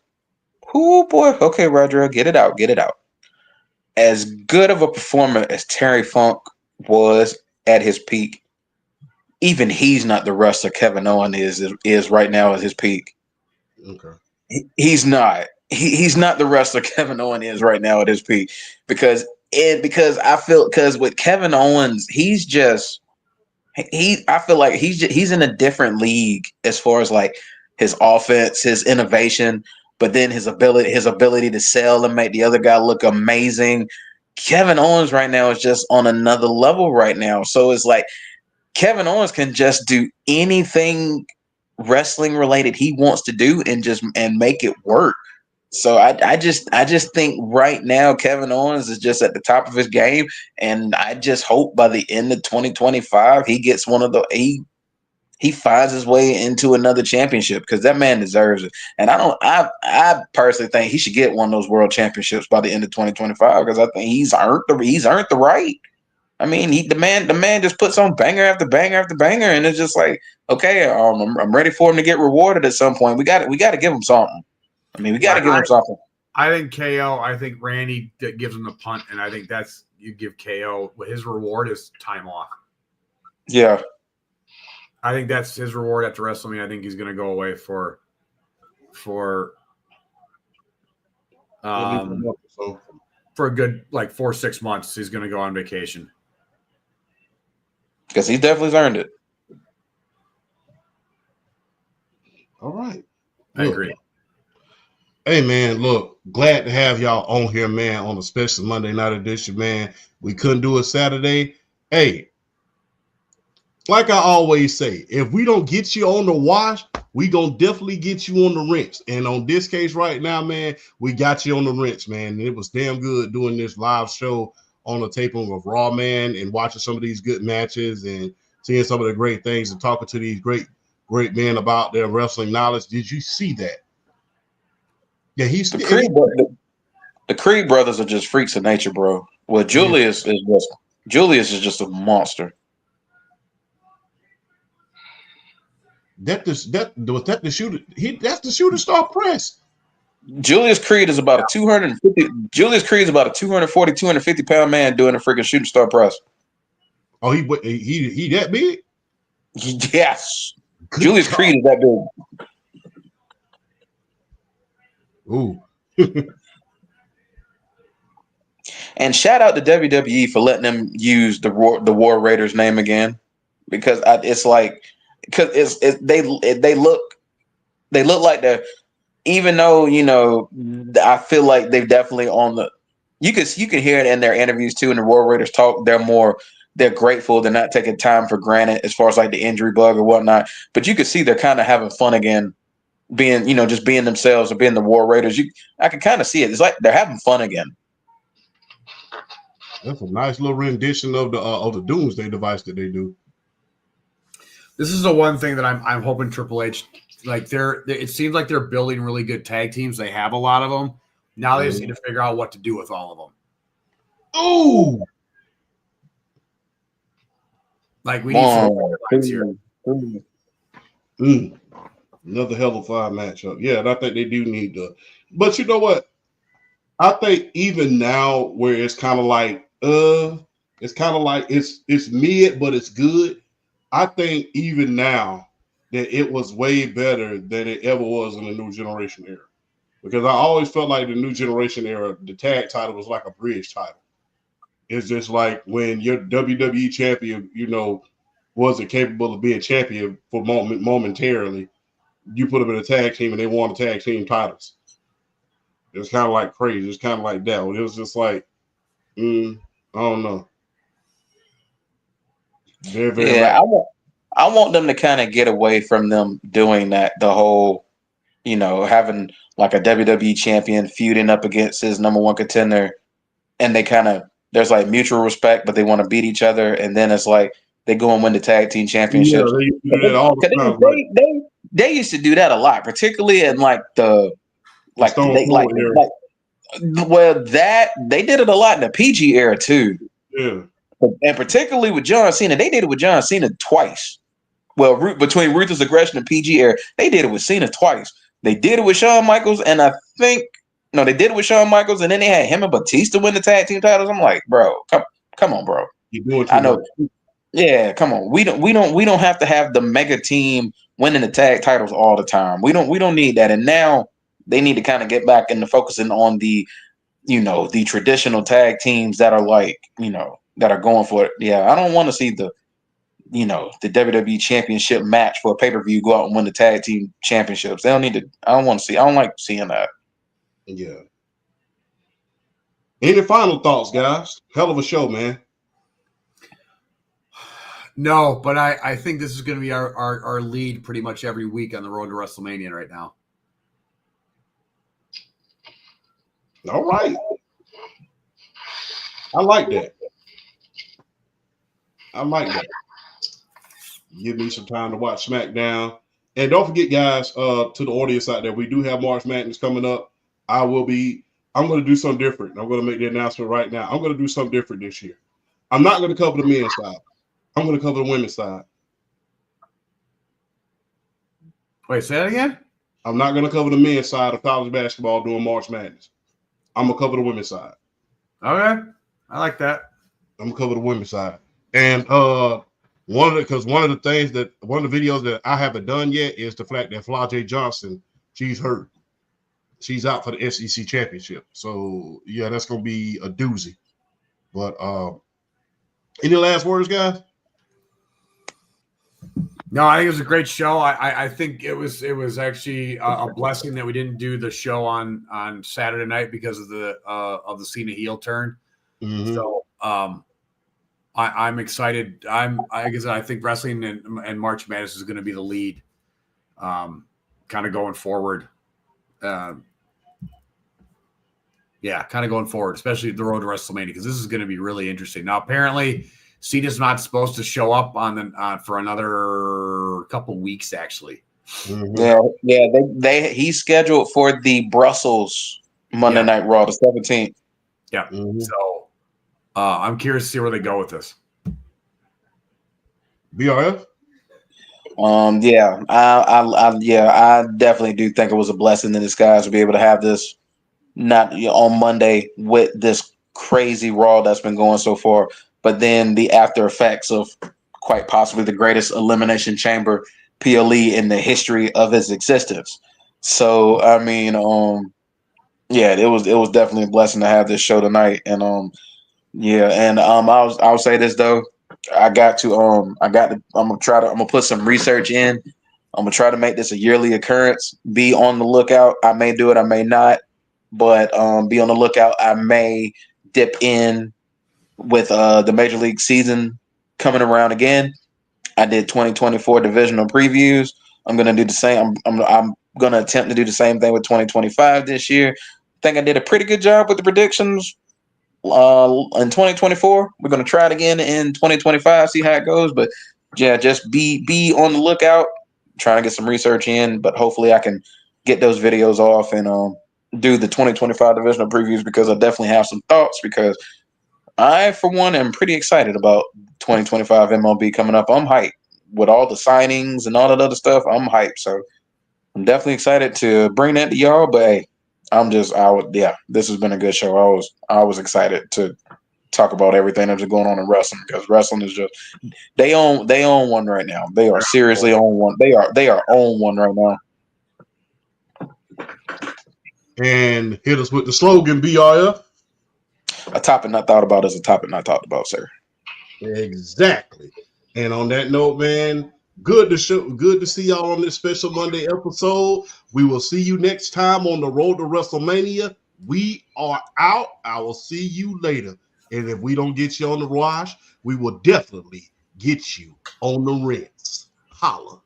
Speaker 3: Oh boy. Okay, Roger, get it out. Get it out. As good of a performer as Terry Funk was at his peak, even he's not the wrestler Kevin Owens is right now at his peak.
Speaker 1: Okay.
Speaker 3: He's not. He's not the wrestler Kevin Owens is right now at his peak because with Kevin Owens, I feel like he's in a different league as far as like his offense, his innovation, but then his ability to sell and make the other guy look amazing. Kevin Owens right now is just on another level right now. So it's like Kevin Owens can just do anything wrestling related he wants to do and make it work. So I just think right now Kevin Owens is just at the top of his game, and I just hope by the end of 2025 he gets he finds his way into another championship because that man deserves it. And I personally think he should get one of those world championships by the end of 2025 because I think he's earned the right. I mean, the man just puts on banger after banger after banger, and it's just like, okay, I'm ready for him to get rewarded at some point. We got to give him something. I mean, we got to give him something.
Speaker 2: I think KO. I think Randy gives him the punt, and I think you give KO. His reward is time off.
Speaker 3: Yeah,
Speaker 2: I think that's his reward after WrestleMania. I think he's going to go away for a good 4-6 months. He's going to go on vacation
Speaker 3: because he definitely earned it.
Speaker 1: All right.
Speaker 2: I agree.
Speaker 1: Hey, man, look, glad to have y'all on here, man, on a special Monday night edition, man. We couldn't do it Saturday. Hey, like I always say, if we don't get you on the wash, we gonna definitely get you on the rinse. And on this case right now, man, we got you on the rinse, man. And it was damn good doing this live show on the taping of Raw, man, and watching some of these good matches and seeing some of the great things and talking to these great men about their wrestling knowledge. Did you see that? Yeah,
Speaker 3: the Creed brothers are just freaks of nature, bro. Well, Julius is just a monster.
Speaker 1: That's the shooting star press.
Speaker 3: Julius Creed is about a 250. Julius Creed is about a 240, 250 pound man doing a freaking shooting star press.
Speaker 1: Oh, he that big?
Speaker 3: Yes. Good Julius God. Creed is that big.
Speaker 1: Ooh.
Speaker 3: And shout out to WWE for letting them use the War Raiders name again, because they look like they're, even though I feel like they've definitely on the, you can hear it in their interviews too, in the War Raiders talk. They're grateful. They're not taking time for granted as far as like the injury bug or whatnot. But you can see they're kind of having fun again, being just being themselves or being the War Raiders. I can kind of see it. It's like they're having fun again.
Speaker 1: That's a nice little rendition of the Doomsday device that they do.
Speaker 2: This is the one thing that I'm hoping Triple H, it seems like they're building really good tag teams. They have a lot of them. Now they just need to figure out what to do with all of them.
Speaker 1: Oh,
Speaker 2: we need here.
Speaker 1: Another hell of a matchup. Yeah, and I think they do need to. But you know what? I think even now, where it's kind of like it's mid, but it's good. I think even now that it was way better than it ever was in the New Generation era, because I always felt like the New Generation era, the tag title was like a bridge title. It's just like when your WWE champion, wasn't capable of being champion for momentarily, you put them in a tag team and they won the tag team titles. It was kind of like crazy. It's kind of like that. It was just like, I don't know. Very, very
Speaker 3: yeah, I want them to kind of get away from them doing that. The whole, having like a WWE champion feuding up against his number one contender, and there's like mutual respect, but they want to beat each other, and then it's like they go and win the tag team championships.
Speaker 1: Yeah, they do that all the time.
Speaker 3: They used to do that a lot, particularly in they did it a lot in the PG era too.
Speaker 1: Yeah.
Speaker 3: And particularly with John Cena, they did it with John Cena twice. Well, between Ruthless Aggression and PG era, they did it with Cena twice. They did it with Shawn Michaels, and I think No, they did it with Shawn Michaels, and then they had him and Batista win the tag team titles. I'm like, bro, come on, bro.
Speaker 1: You're doing too
Speaker 3: I know.
Speaker 1: much.
Speaker 3: Yeah, come on. We don't have to have the mega team winning the tag titles all the time. We don't need that. And now they need to kind of get back into focusing on the, the traditional tag teams that are like, that are going for it. Yeah, I don't want to see the WWE Championship match for a pay-per-view go out and win the tag team championships. They don't need to. I don't want to see. I don't like seeing that.
Speaker 1: Yeah. Any final thoughts, guys? Hell of a show, man.
Speaker 2: No, but I think this is going to be our lead pretty much every week on the road to WrestleMania right now.
Speaker 1: All right. I like that. Give me some time to watch SmackDown. And don't forget, guys, to the audience out there, we do have March Madness coming up. I'm going to do something different. I'm going to make the announcement right now. I'm going to do something different this year. I'm not going to cover the men's side. I'm going to cover the women's side.
Speaker 2: Wait, say that again?
Speaker 1: I'm not going to cover the men's side of college basketball during March Madness. I'm going to cover the women's side.
Speaker 2: Okay. I like that.
Speaker 1: I'm going to cover the women's side. And one of the videos that I haven't done yet is the fact that Flajay Johnson, she's hurt. She's out for the SEC championship. So, yeah, that's going to be a doozy. But any last words, guys?
Speaker 2: No, I think it was a great show. I think it was actually a blessing that we didn't do the show on Saturday night because of the Cena heel turn.
Speaker 1: Mm-hmm.
Speaker 2: So I'm excited. I think wrestling and March Madness is going to be the lead, kind of going forward. Kind of going forward, especially the road to WrestleMania, because this is going to be really interesting. Now, apparently, Cena's not supposed to show up for another couple weeks, actually.
Speaker 3: Mm-hmm. He's scheduled for the Brussels Monday Night Raw, the 17th.
Speaker 2: Yeah. Mm-hmm. So I'm curious to see where they go with this.
Speaker 1: BRF?
Speaker 3: I definitely do think it was a blessing in disguise to be able to have this not on Monday with this crazy Raw that's been going so far, but then the after effects of quite possibly the greatest Elimination Chamber PLE in the history of its existence. So I mean, it was definitely a blessing to have this show tonight, and I'll say this though. I'm gonna put some research in. I'm gonna try to make this a yearly occurrence. Be on the lookout. I may do it, I may not, but be on the lookout. I may dip in with the Major League season coming around again. I did 2024 divisional previews. I'm gonna do the same. I'm gonna attempt to do the same thing with 2025 this year. I think I did a pretty good job with the predictions in 2024. We're gonna try it again in 2025, see how it goes. But yeah, just be on the lookout, trying to get some research in, but hopefully I can get those videos off and do the 2025 divisional previews, because I definitely have some thoughts, because I, for one, am pretty excited about 2025 MLB coming up. I'm hyped with all the signings and all that other stuff. I'm hyped. So I'm definitely excited to bring that to y'all, but hey, this has been a good show. I was excited to talk about everything that's going on in wrestling, because wrestling is just they own one right now. They are seriously on one. They are on one right now.
Speaker 1: And hit us with the slogan, BRF.
Speaker 3: A topic not thought about is a topic not talked about, sir.
Speaker 1: Exactly. And on that note, man, good to see y'all on this special Monday episode. We will see you next time on the road to WrestleMania. We are out. I will see you later. And if we don't get you on the wash, we will definitely get you on the rinse. Holla.